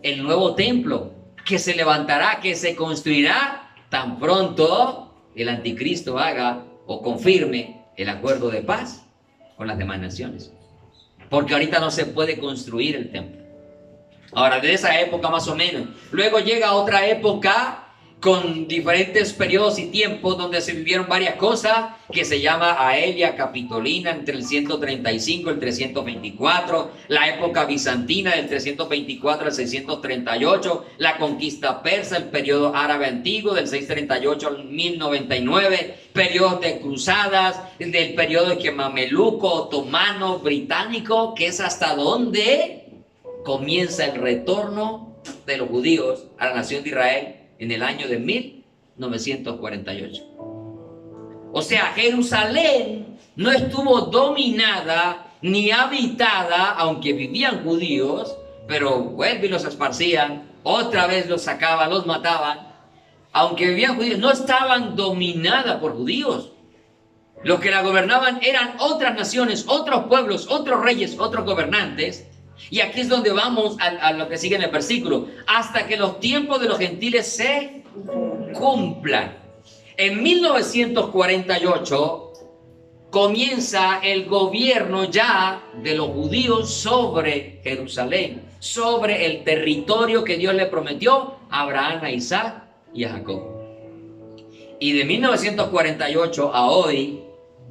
el nuevo templo que se levantará, que se construirá tan pronto el anticristo haga o confirme el acuerdo de paz con las demás naciones, porque ahorita no se puede construir el templo. Ahora, de esa época más o menos, luego llega otra época con diferentes periodos y tiempos donde se vivieron varias cosas, que se llama Aelia Capitolina entre el 135 y el 324, la época bizantina del 324 al 638, la conquista persa, el periodo árabe antiguo del 638 al 1099, periodos de cruzadas, del periodo de que mameluco, otomano, británico, que es hasta donde comienza el retorno de los judíos a la nación de Israel en el año de 1948. O sea, Jerusalén no estuvo dominada ni habitada, aunque vivían judíos, pero vuelven y los esparcían, otra vez los sacaban, los mataban. Aunque vivían judíos, no estaban dominadas por judíos. Los que la gobernaban eran otras naciones, otros pueblos, otros reyes, otros gobernantes. Y aquí es donde vamos a lo que sigue en el versículo. Hasta que los tiempos de los gentiles se cumplan. En 1948 comienza el gobierno ya de los judíos sobre Jerusalén, sobre el territorio que Dios le prometió a Abraham, a Isaac y a Jacob. Y de 1948 a hoy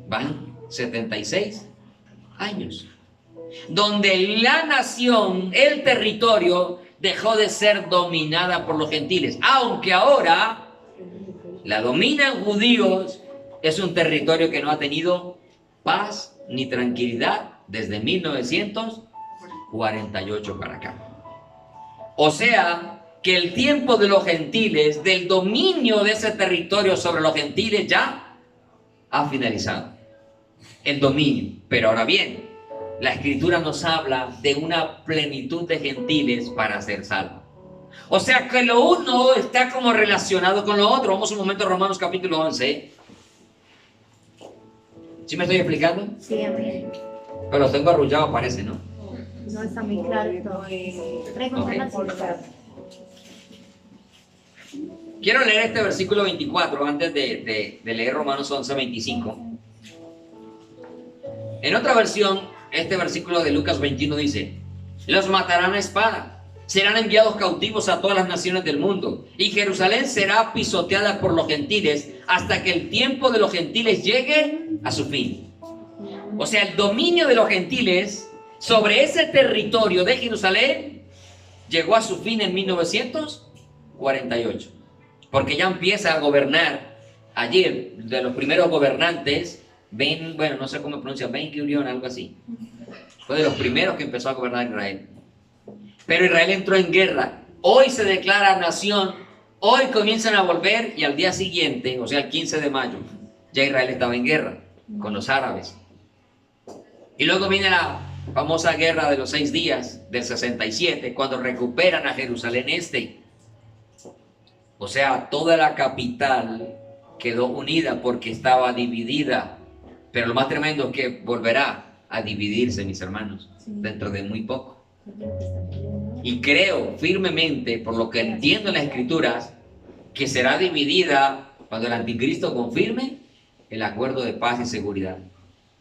van 76 años. Donde la nación, el territorio, dejó de ser dominada por los gentiles. Aunque ahora la dominan judíos, es un territorio que no ha tenido paz ni tranquilidad desde 1948 para acá. O sea, que el tiempo de los gentiles, del dominio de ese territorio sobre los gentiles, ya ha finalizado. El dominio. Pero ahora bien, la Escritura nos habla de una plenitud de gentiles para ser salvos. O sea que lo uno está como relacionado con lo otro. Vamos un momento a Romanos capítulo 11. ¿Sí me estoy explicando? Sí, amén. Pero los tengo arrullados, parece, ¿no? No está muy claro todo. Quiero leer este versículo 24 antes de leer Romanos 11, 25. En otra versión, este versículo de Lucas 21 dice: los matarán a espada, serán enviados cautivos a todas las naciones del mundo, y Jerusalén será pisoteada por los gentiles hasta que el tiempo de los gentiles llegue a su fin. O sea, el dominio de los gentiles sobre ese territorio de Jerusalén llegó a su fin en 1948, porque ya empieza a gobernar allí de los primeros gobernantes. Bueno, no sé cómo pronuncia, Ben Gurion, algo así. Fue de los primeros que empezó a gobernar Israel. Pero Israel entró en guerra. Hoy se declara nación. Hoy comienzan a volver y al día siguiente, o sea, el 15 de mayo, ya Israel estaba en guerra con los árabes. Y luego viene la famosa guerra de los 6 días del 67, cuando recuperan a Jerusalén Este. O sea, toda la capital quedó unida porque estaba dividida. Pero lo más tremendo es que volverá a dividirse, mis hermanos, dentro de muy poco. Y creo firmemente, por lo que entiendo en las Escrituras, que será dividida cuando el anticristo confirme el acuerdo de paz y seguridad.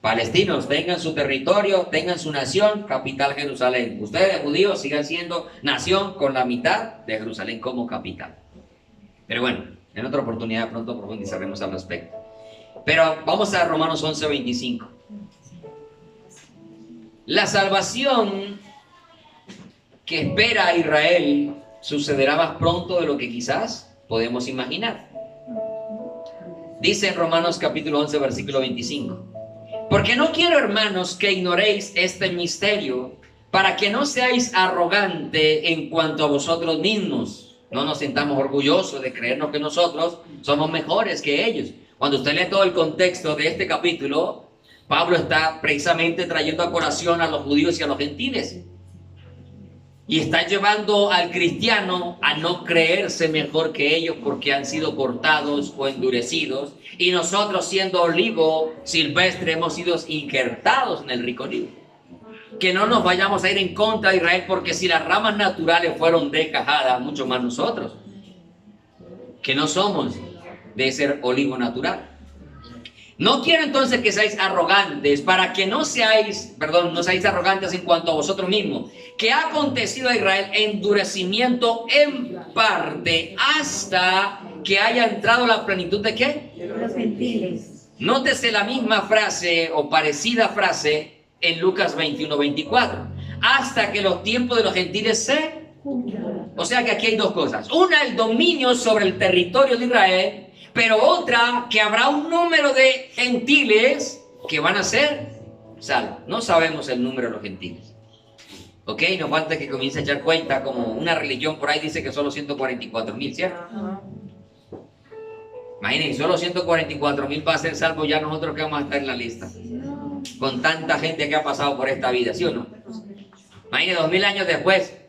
Palestinos tengan su territorio, tengan su nación, capital Jerusalén. Ustedes, judíos, sigan siendo nación con la mitad de Jerusalén como capital. Pero bueno, en otra oportunidad pronto profundizaremos al respecto. Pero vamos a Romanos 11, 25. La salvación que espera a Israel sucederá más pronto de lo que quizás podemos imaginar. Dice en Romanos capítulo 11, versículo 25. Porque no quiero, hermanos, que ignoréis este misterio, para que no seáis arrogantes en cuanto a vosotros mismos. No nos sintamos orgullosos de creernos que nosotros somos mejores que ellos. Cuando usted lee todo el contexto de este capítulo, Pablo está precisamente trayendo a colación a los judíos y a los gentiles. Y está llevando al cristiano a no creerse mejor que ellos porque han sido cortados o endurecidos. Y nosotros, siendo olivo silvestre, hemos sido injertados en el rico olivo. Que no nos vayamos a ir en contra de Israel, porque si las ramas naturales fueron desgajadas, mucho más nosotros, que no somos de ese olivo natural. No quiero entonces que seáis arrogantes, para que no seáis arrogantes en cuanto a vosotros mismos, que ha acontecido a Israel endurecimiento en parte hasta que haya entrado la plenitud ¿de qué? Los gentiles. Nótese la misma frase o parecida frase en Lucas 21:24, hasta que los tiempos de los gentiles se... O sea que aquí hay dos cosas. Una, el dominio sobre el territorio de Israel, pero otra, que habrá un número de gentiles que van a ser salvos. No sabemos el número de los gentiles. Ok, nos falta que comience a echar cuenta, como una religión por ahí dice que solo 144,000, ¿cierto? Imagínense, solo 144,000 va a ser salvo, ya nosotros que vamos a estar en la lista. Con tanta gente que ha pasado por esta vida, ¿sí o no? Imagínense, 2000 años después.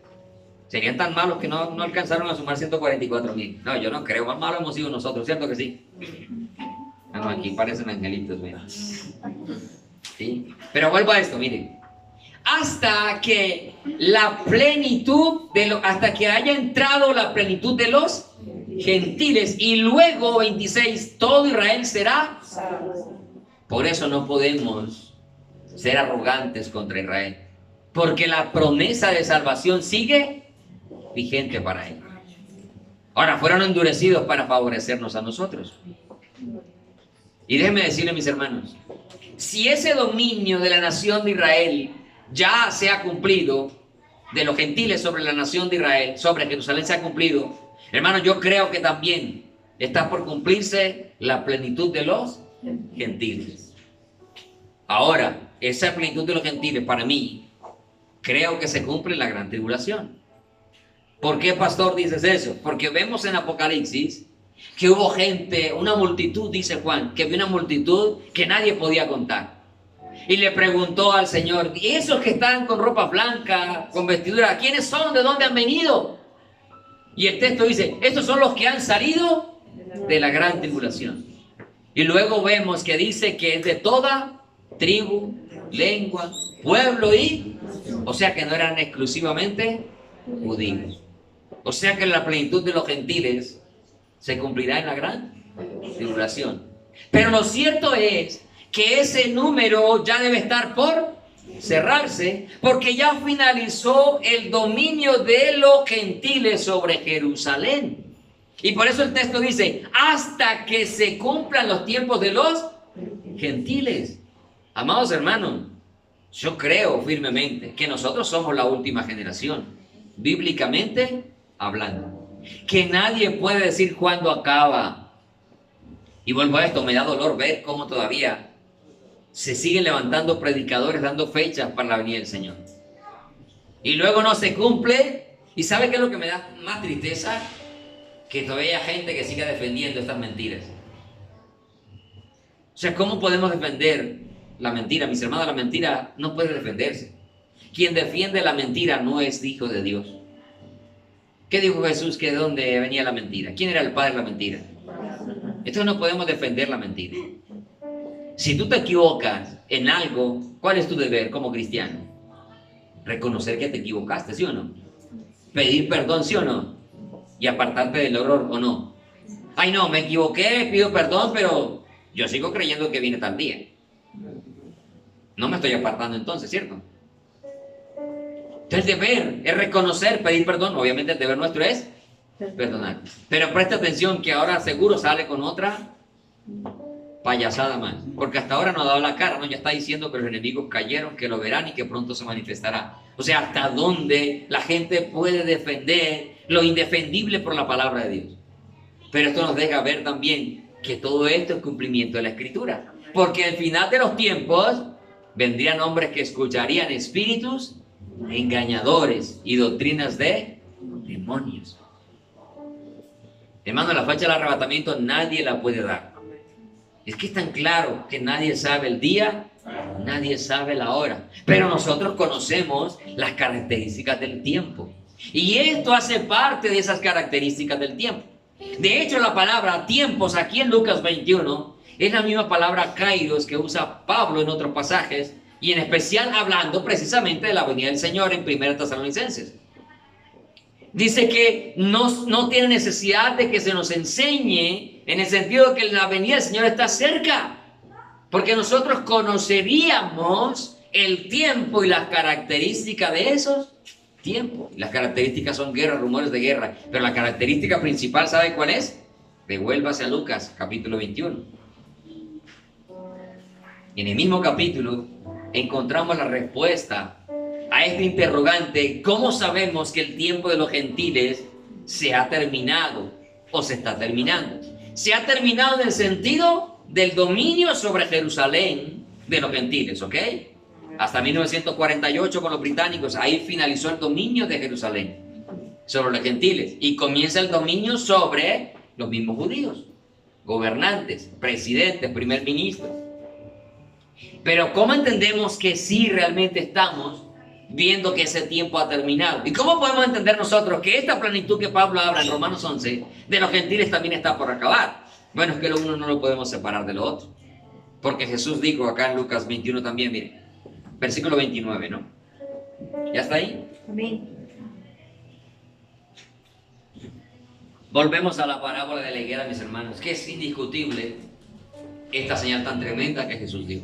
Serían tan malos que no alcanzaron a sumar 144,000. No, yo no creo. Más malos hemos sido nosotros, ¿cierto que sí? No, aquí parecen angelitos, mira. ¿Sí? Pero vuelvo a esto, miren. Hasta que la plenitud hasta que haya entrado la plenitud de los gentiles. Y luego, 26, todo Israel será. Por eso no podemos ser arrogantes contra Israel. Porque la promesa de salvación sigue vigente para él. Ahora, fueron endurecidos para favorecernos a nosotros. Y déjenme decirle, mis hermanos, si ese dominio de la nación de Israel ya se ha cumplido, de los gentiles sobre la nación de Israel, sobre Jerusalén se ha cumplido, hermanos, yo creo que también está por cumplirse la plenitud de los gentiles. Ahora, esa plenitud de los gentiles, para mí, creo que se cumple en la gran tribulación. ¿Por qué, pastor, dices eso? Porque vemos en Apocalipsis que hubo gente, una multitud, dice Juan, que vio una multitud que nadie podía contar. Y le preguntó al Señor, ¿y esos que están con ropa blanca, con vestidura, quiénes son? ¿De dónde han venido? Y el texto dice, estos son los que han salido de la gran tribulación. Y luego vemos que dice que es de toda tribu, lengua, pueblo y... O sea que no eran exclusivamente judíos. O sea que la plenitud de los gentiles se cumplirá en la gran tribulación. Pero lo cierto es que ese número ya debe estar por cerrarse, porque ya finalizó el dominio de los gentiles sobre Jerusalén. Y por eso el texto dice, hasta que se cumplan los tiempos de los gentiles. Amados hermanos, yo creo firmemente que nosotros somos la última generación, bíblicamente hablando. Que nadie puede decir cuándo acaba. Y vuelvo a esto, me da dolor ver cómo todavía se siguen levantando predicadores dando fechas para la venida del Señor. Y luego no se cumple. ¿Y sabe qué es lo que me da más tristeza? Que todavía hay gente que siga defendiendo estas mentiras. O sea, ¿cómo podemos defender la mentira? Mis hermanos, la mentira no puede defenderse. Quien defiende la mentira no es hijo de Dios. ¿Qué dijo Jesús? Que de dónde venía la mentira. ¿Quién era el padre de la mentira? Entonces no podemos defender la mentira. Si tú te equivocas en algo, ¿cuál es tu deber como cristiano? Reconocer que te equivocaste, ¿sí o no? Pedir perdón, ¿sí o no? Y apartarte del error, ¿o no? Ay, no, me equivoqué, pido perdón, pero yo sigo creyendo que viene tal día. No me estoy apartando entonces, ¿cierto? Entonces el deber es reconocer, pedir perdón. Obviamente el deber nuestro es perdonar. Pero presta atención que ahora seguro sale con otra payasada más. Porque hasta ahora no ha dado la cara, ¿no? Ya está diciendo que los enemigos cayeron, que lo verán y que pronto se manifestará. O sea, hasta dónde la gente puede defender lo indefendible por la palabra de Dios. Pero esto nos deja ver también que todo esto es cumplimiento de la Escritura. Porque al final de los tiempos vendrían hombres que escucharían espíritus engañadores y doctrinas de demonios. Hermano, la fecha del arrebatamiento nadie la puede dar. Es que es tan claro que nadie sabe el día Nadie sabe la hora, pero nosotros conocemos las características del tiempo. Y esto hace parte de esas características del tiempo. De hecho, la palabra tiempos aquí en Lucas 21 es la misma palabra kairos que usa Pablo en otros pasajes, y en especial hablando precisamente de la venida del Señor en 1 Tesalonicenses. Dice que no tiene necesidad de que se nos enseñe, en el sentido de que la venida del Señor está cerca, porque nosotros conoceríamos el tiempo y las características de esos tiempos. Las características son guerra, rumores de guerra, pero la característica principal, ¿sabe cuál es? Devuélvase a Lucas, capítulo 21. Y en el mismo capítulo encontramos la respuesta a este interrogante: ¿cómo sabemos que el tiempo de los gentiles se ha terminado o se está terminando? Se ha terminado en el sentido del dominio sobre Jerusalén de los gentiles, ¿ok? Hasta 1948 con los británicos, ahí finalizó el dominio de Jerusalén sobre los gentiles y comienza el dominio sobre los mismos judíos, gobernantes, presidentes, primer ministro. Pero ¿cómo entendemos que sí realmente estamos viendo que ese tiempo ha terminado? ¿Y cómo podemos entender nosotros que esta plenitud que Pablo habla en Romanos 11 de los gentiles también está por acabar? Bueno, es que lo uno no lo podemos separar de lo otro, porque Jesús dijo acá en Lucas 21 también, miren, versículo 29, ¿no? ¿Ya está ahí? Amén. Volvemos a la parábola de la higuera, mis hermanos, que es indiscutible esta señal tan tremenda que Jesús dio.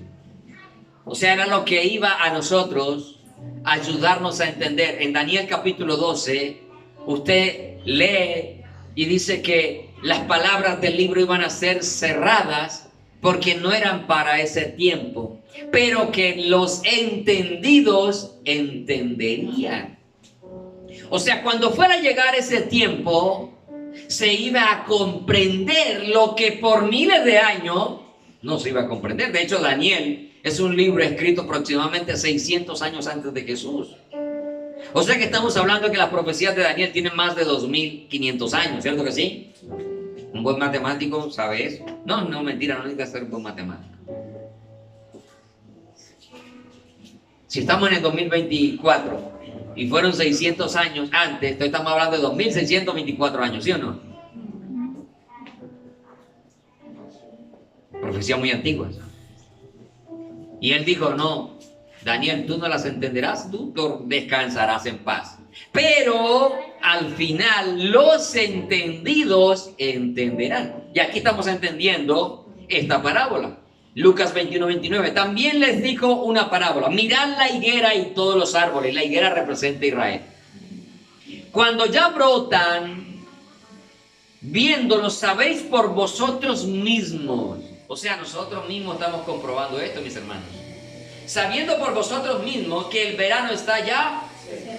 O sea, era lo que iba a nosotros a ayudarnos a entender. En Daniel capítulo 12, usted lee y dice que las palabras del libro iban a ser cerradas porque no eran para ese tiempo, pero que los entendidos entenderían. O sea, cuando fuera a llegar ese tiempo, se iba a comprender lo que por miles de años no se iba a comprender. De hecho, Daniel es un libro escrito aproximadamente 600 años antes de Jesús. O sea que estamos hablando de que las profecías de Daniel tienen más de 2500 años, ¿cierto que sí? Un buen matemático sabe eso. No, mentira, no necesita ser un buen matemático. Si estamos en el 2024 y fueron 600 años antes, entonces estamos hablando de 2624 años, ¿sí o no? Profecías muy antiguas. Y él dijo: no, Daniel, tú no las entenderás, tú descansarás en paz. Pero al final los entendidos entenderán. Y aquí estamos entendiendo esta parábola. Lucas 21, 29. También les dijo una parábola: mirad la higuera y todos los árboles. La higuera representa a Israel. Cuando ya brotan, viéndolos, sabéis por vosotros mismos. O sea, nosotros mismos estamos comprobando esto, mis hermanos. Sabiendo por vosotros mismos que el verano está ya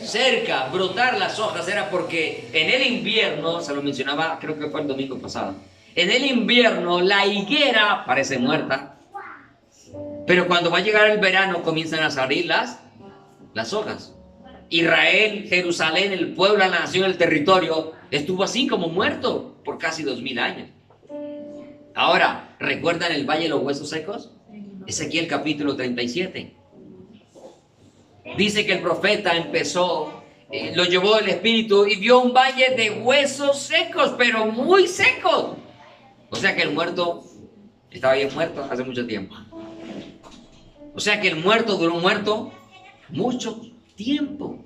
cerca. Brotar las hojas era porque en el invierno, se lo mencionaba, creo que fue el domingo pasado, en el invierno la higuera parece muerta, pero cuando va a llegar el verano comienzan a salir las hojas. Israel, Jerusalén, el pueblo, la nación, el territorio, estuvo así como muerto por casi 2000 años. Ahora, ¿recuerdan el valle de los huesos secos? Ezequiel capítulo 37. Dice que el profeta empezó, lo llevó el espíritu y vio un valle de huesos secos, pero muy secos. O sea que el muerto estaba bien muerto hace mucho tiempo. O sea que el muerto duró muerto mucho tiempo,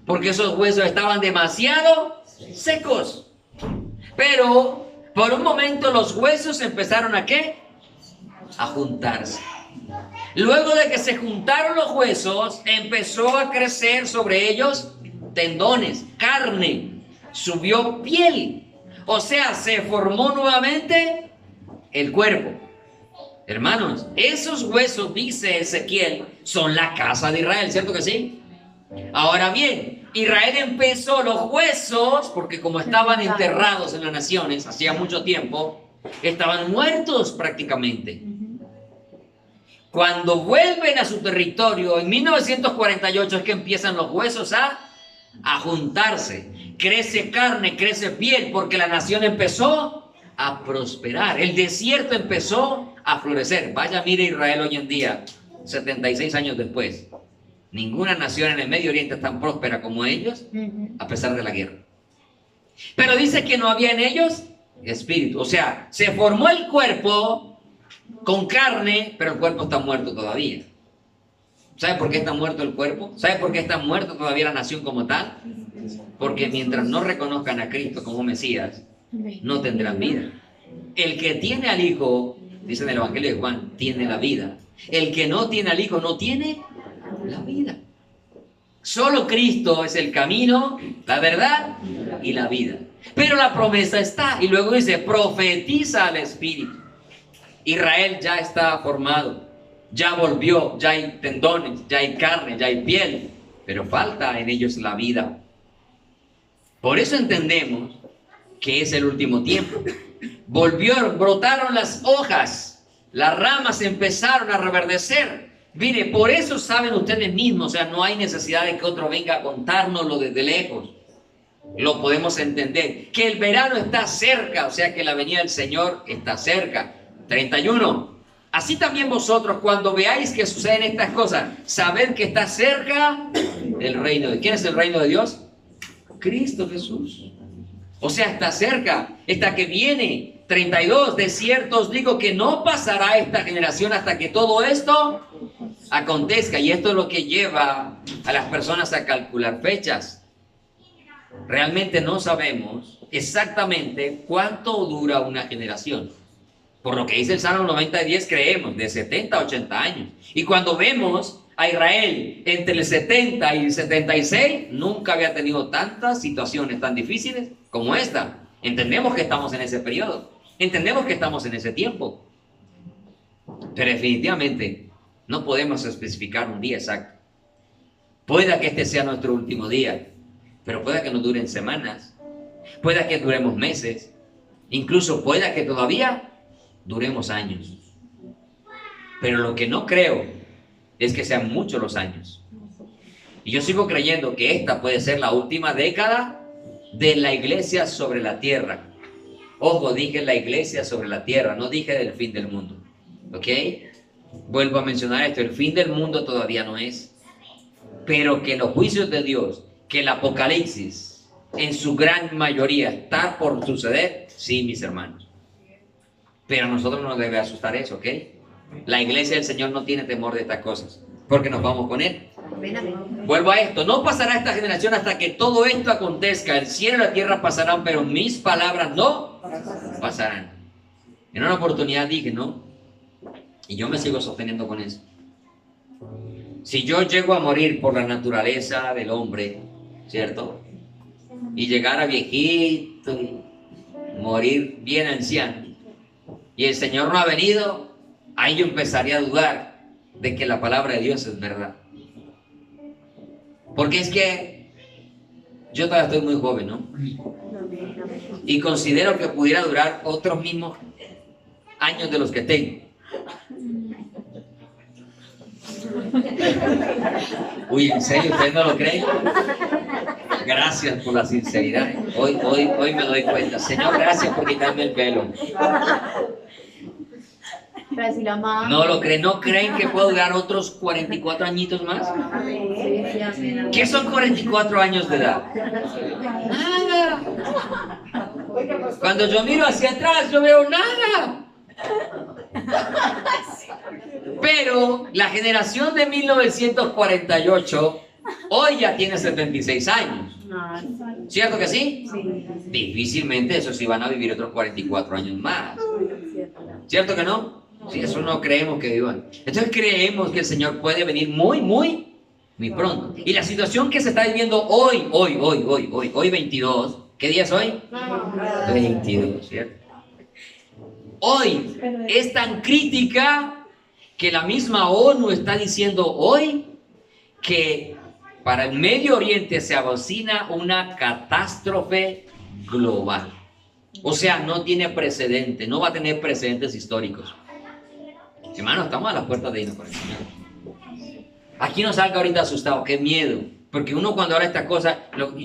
porque esos huesos estaban demasiado secos. Pero por un momento los huesos empezaron ¿a qué? A juntarse. Luego de que se juntaron los huesos, empezó a crecer sobre ellos tendones, carne, subió piel. O sea, se formó nuevamente el cuerpo. Hermanos, esos huesos, dice Ezequiel, son la casa de Israel, ¿cierto que sí? Ahora bien, Israel empezó los huesos, porque como estaban enterrados en las naciones hacía mucho tiempo, estaban muertos prácticamente. Cuando vuelven a su territorio, en 1948 es que empiezan los huesos a juntarse. Crece carne, crece piel, porque la nación empezó a prosperar. El desierto empezó a florecer. Vaya, mire Israel hoy en día. 76 años después, ninguna nación en el Medio Oriente es tan próspera como ellos, a pesar de la guerra. Pero dice que no había en ellos espíritu. O sea, se formó el cuerpo con carne, pero el cuerpo está muerto todavía. ¿Sabe por qué está muerto el cuerpo? ¿Sabe por qué está muerto todavía la nación como tal? Porque mientras no reconozcan a Cristo como Mesías, no tendrán vida. El que tiene al Hijo, dice en el Evangelio de Juan, tiene la vida. El que no tiene al Hijo no tiene la vida. Solo Cristo es el camino, la verdad y la vida. Pero la promesa está. Y luego dice, profetiza al Espíritu. Israel ya está formado. Ya volvió, ya hay tendones, ya hay carne, ya hay piel. Pero falta en ellos la vida. Por eso entendemos que es el último tiempo. Brotaron las hojas. Las ramas empezaron a reverdecer. Mire, por eso saben ustedes mismos, o sea, no hay necesidad de que otro venga a contárnoslo desde lejos. Lo podemos entender. Que el verano está cerca, o sea que la venida del Señor está cerca. 31. Así también vosotros, cuando veáis que suceden estas cosas, sabed que está cerca el reino de Dios. ¿Quién es el reino de Dios? Cristo Jesús. O sea, está cerca, está que viene. 32. De cierto os digo que no pasará esta generación hasta que todo esto acontezca. Y esto es lo que lleva a las personas a calcular fechas. Realmente no sabemos exactamente cuánto dura una generación. Por lo que dice el Salmo 90:10, creemos de 70 a 80 años. Y cuando vemos a Israel entre el 70 y el 76, nunca había tenido tantas situaciones tan difíciles como esta. Entendemos que estamos en ese periodo. Entendemos que estamos en ese tiempo. Pero definitivamente no podemos especificar un día exacto. Pueda que este sea nuestro último día, pero pueda que nos duren semanas, pueda que duremos meses, incluso pueda que todavía duremos años. Pero lo que no creo es que sean muchos los años. Y yo sigo creyendo que esta puede ser la última década de la iglesia sobre la tierra. Ojo, dije la iglesia sobre la tierra, no dije del fin del mundo. ¿Ok? Vuelvo a mencionar esto, el fin del mundo todavía no es. Pero que los juicios de Dios, que el Apocalipsis, en su gran mayoría está por suceder, sí, mis hermanos. Pero a nosotros no nos debe asustar eso, ¿ok? La iglesia del Señor no tiene temor de estas cosas, porque nos vamos con Él. Vuelvo a esto, no pasará esta generación hasta que todo esto acontezca. El cielo y la tierra pasarán, pero mis palabras no pasarán. En una oportunidad dije, ¿no? Y yo me sigo sosteniendo con eso. Si yo llego a morir por la naturaleza del hombre, ¿cierto? Y llegar a viejito y morir bien anciano, y el Señor no ha venido, ahí yo empezaría a dudar de que la palabra de Dios es verdad. Porque es que yo todavía estoy muy joven, ¿no? Y considero que pudiera durar otros mismos años de los que tengo. Uy, ¿en serio? ¿Ustedes no lo creen? Gracias por la sinceridad. Hoy me doy cuenta. Señor, gracias por quitarme el pelo. No lo creen. ¿No creen que puedo durar otros 44 añitos más? ¿Qué son 44 años de edad? Nada. Cuando yo miro hacia atrás, yo veo nada. Pero la generación de 1948 hoy ya tiene 76 años. ¿Cierto que sí? Difícilmente esos sí van a vivir otros 44 años más. ¿Cierto que no? Sí, eso no creemos que vivan. Entonces creemos que el Señor puede venir muy pronto. Y la situación que se está viviendo hoy 22. ¿Qué día es hoy? 22, ¿cierto? Hoy es tan crítica que la misma ONU está diciendo hoy que para el Medio Oriente se avecina una catástrofe global. O sea, no tiene precedente, no va a tener precedentes históricos. Hermanos, estamos a las puertas de irnos con el Señor. Aquí no salga ahorita asustado, qué miedo. Porque uno cuando habla de estas cosas,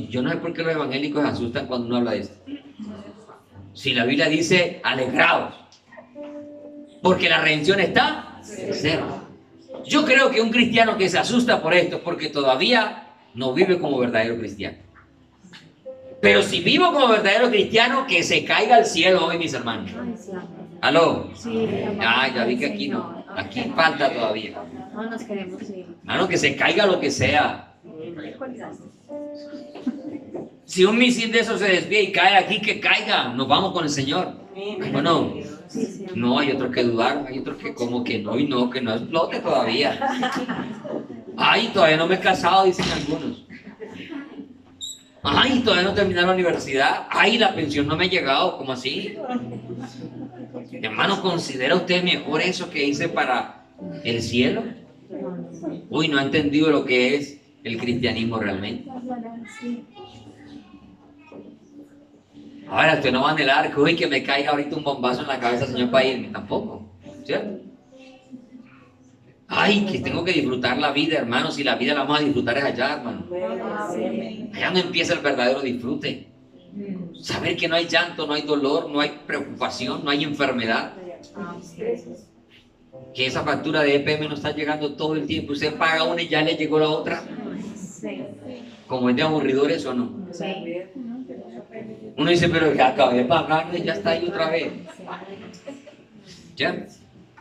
yo no sé por qué los evangélicos se asustan cuando uno habla de esto. Si la Biblia dice, alegraos, porque la redención está cerca. Yo creo que un cristiano que se asusta por esto es porque todavía no vive como verdadero cristiano. Pero si vivo como verdadero cristiano, que se caiga al cielo hoy, mis hermanos. Ay, sí. ¿Aló? Sí, Ya vi que aquí no. Aquí falta todavía. No nos queremos ir. Hermano, que se caiga lo que sea. Si un misil de esos se desvía y cae aquí, que caiga. Nos vamos con el Señor. ¿O no? Sí, sí. No, hay otros que dudar, hay otros que como que no y no, que no explote todavía. Ay, todavía no me he casado, dicen algunos. Ay, todavía no terminé la universidad. Ay, la pensión no me ha llegado, ¿cómo así? Hermano, ¿considera usted mejor eso que hice para el cielo? Uy, no ha entendido lo que es el cristianismo realmente. Ahora, usted no va a anhelar que, uy, que me caiga ahorita un bombazo en la cabeza, Señor, para irme. Tampoco, ¿cierto? Ay, que tengo que disfrutar la vida, hermano. Si la vida la vamos a disfrutar es allá, hermano. Allá donde empieza el verdadero disfrute. Saber que no hay llanto, no hay dolor, no hay preocupación, no hay enfermedad. Que esa factura de EPM no está llegando todo el tiempo. Usted paga una y ya le llegó la otra. Como es de aburridor eso, ¿no? Uno dice, pero ya acabé de pagar y ya está ahí otra vez. ¿Ya?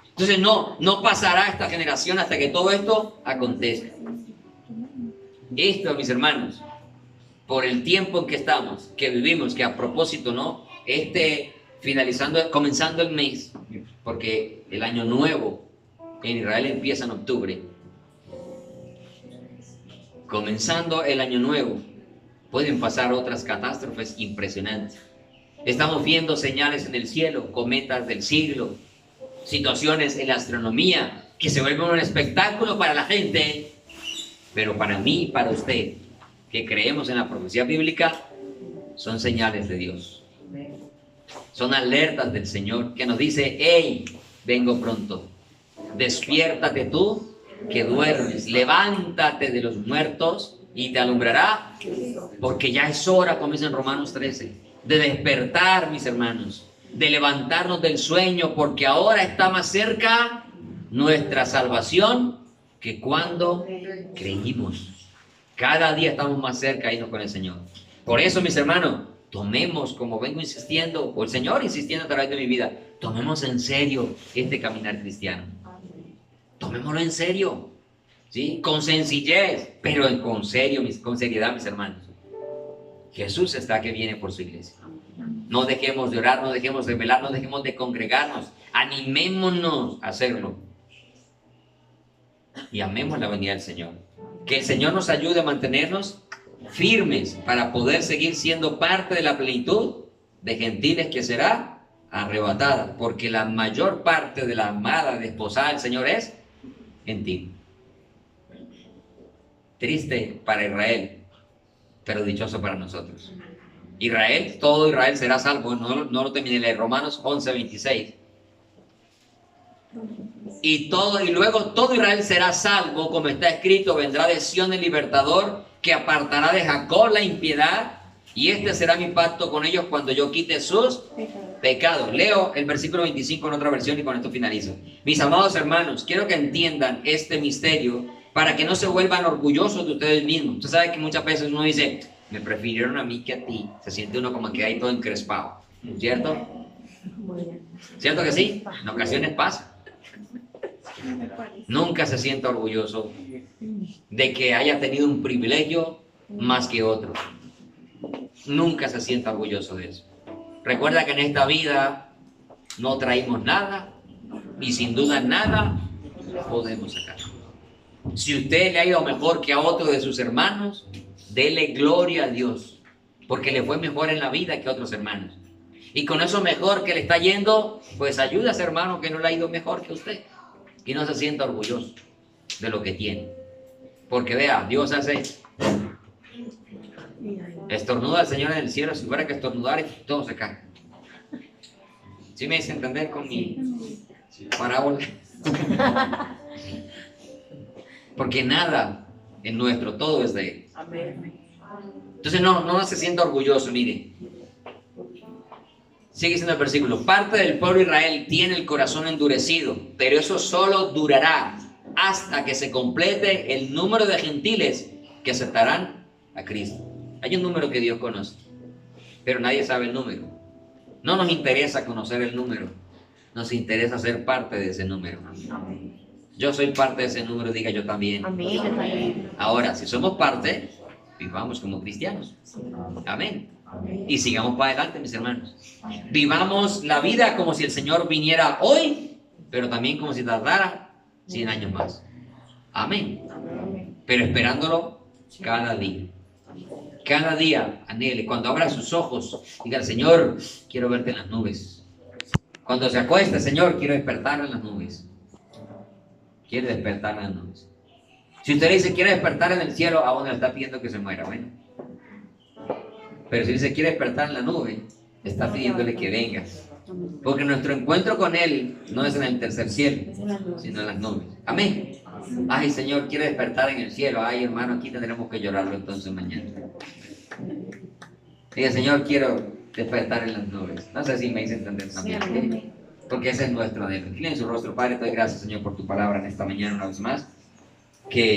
Entonces no pasará esta generación hasta que todo esto acontezca. Esto, mis hermanos, por el tiempo en que estamos, que vivimos, que a propósito, ¿no? Comenzando el mes, porque el año nuevo en Israel empieza en octubre. Comenzando el año nuevo, pueden pasar otras catástrofes impresionantes. Estamos viendo señales en el cielo, cometas del siglo, situaciones en la astronomía que se vuelven un espectáculo para la gente, pero para mí y para usted, que creemos en la profecía bíblica, son señales de Dios. Son alertas del Señor que nos dice, hey, vengo pronto. Despiértate tú que duermes, levántate de los muertos y te alumbrará, porque ya es hora, como dice en Romanos 13, de despertar, mis hermanos, de levantarnos del sueño, porque ahora está más cerca nuestra salvación que cuando creímos. Cada día estamos más cerca de irnos con el Señor. Por eso, mis hermanos, tomemos, como vengo insistiendo, o el Señor insistiendo a través de mi vida, tomemos en serio este caminar cristiano. Tomémoslo en serio, ¿sí? Con sencillez, pero con seriedad, mis hermanos. Jesús está que viene por su iglesia. No dejemos de orar, no dejemos de velar, no dejemos de congregarnos. Animémonos a hacerlo. Y amemos la venida del Señor. Que el Señor nos ayude a mantenernos firmes para poder seguir siendo parte de la plenitud de gentiles que será arrebatada. Porque la mayor parte de la amada desposada del Señor es gentil. Triste para Israel, pero dichoso para nosotros. Israel, todo Israel será salvo. No lo terminé de leer. Romanos 11:26. Y luego todo Israel será salvo, como está escrito, vendrá de Sión el libertador, que apartará de Jacob la impiedad, y este será mi pacto con ellos cuando yo quite sus pecados. Leo el versículo 25 en otra versión y con esto finalizo. Mis amados hermanos, quiero que entiendan este misterio para que no se vuelvan orgullosos de ustedes mismos. Usted sabe que muchas veces uno dice, me prefirieron a mí que a ti. Se siente uno como que ahí todo encrespado, ¿cierto? ¿Cierto que sí? En ocasiones pasa. Nunca se sienta orgulloso de que haya tenido un privilegio más que otro. Nunca se sienta orgulloso de eso. Recuerda que en esta vida no traímos nada y sin duda nada podemos sacar. Si usted le ha ido mejor que a otro de sus hermanos, dele gloria a Dios, porque le fue mejor en la vida que a otros hermanos. Y con eso mejor que le está yendo, pues ayuda a ese hermano que no le ha ido mejor que usted. Y no se sienta orgulloso de lo que tiene. Porque vea, Dios hace... Estornuda al Señor en el cielo, si fuera que estornudar y todo se cae. ¿Sí me hice entender con mi parábola? Porque nada es nuestro, todo es de Él. Entonces no se sienta orgulloso, mire. Sigue diciendo el versículo, parte del pueblo de Israel tiene el corazón endurecido, pero eso solo durará hasta que se complete el número de gentiles que aceptarán a Cristo. Hay un número que Dios conoce, pero nadie sabe el número. No nos interesa conocer el número, nos interesa ser parte de ese número. Yo soy parte de ese número, diga yo también. Amén. Ahora, si somos parte, vivamos como cristianos. Amén. Y sigamos para adelante, mis hermanos. Vivamos la vida como si el Señor viniera hoy, pero también como si tardara 100 años más. Amén. Pero esperándolo cada día. Cada día anhele. Cuando abra sus ojos, diga: Señor, quiero verte en las nubes. Cuando se acueste: Señor, quiero despertar en las nubes. Quiere despertar en las nubes. Si usted le dice: quiere despertar en el cielo, aún le está pidiendo que se muera. Bueno. Pero si dice: quiere despertar en la nube, está pidiéndole que venga. Porque nuestro encuentro con Él no es en el tercer cielo, sino en las nubes. Amén. Ay, Señor, quiere despertar en el cielo. Ay, hermano, aquí tendremos que llorarlo entonces mañana. Diga: Señor, quiero despertar en las nubes. No sé si me hice entender también. Porque ese es nuestro anhelo. Inclinen su rostro, Padre. Te doy gracias, Señor, por tu palabra en esta mañana una vez más. Que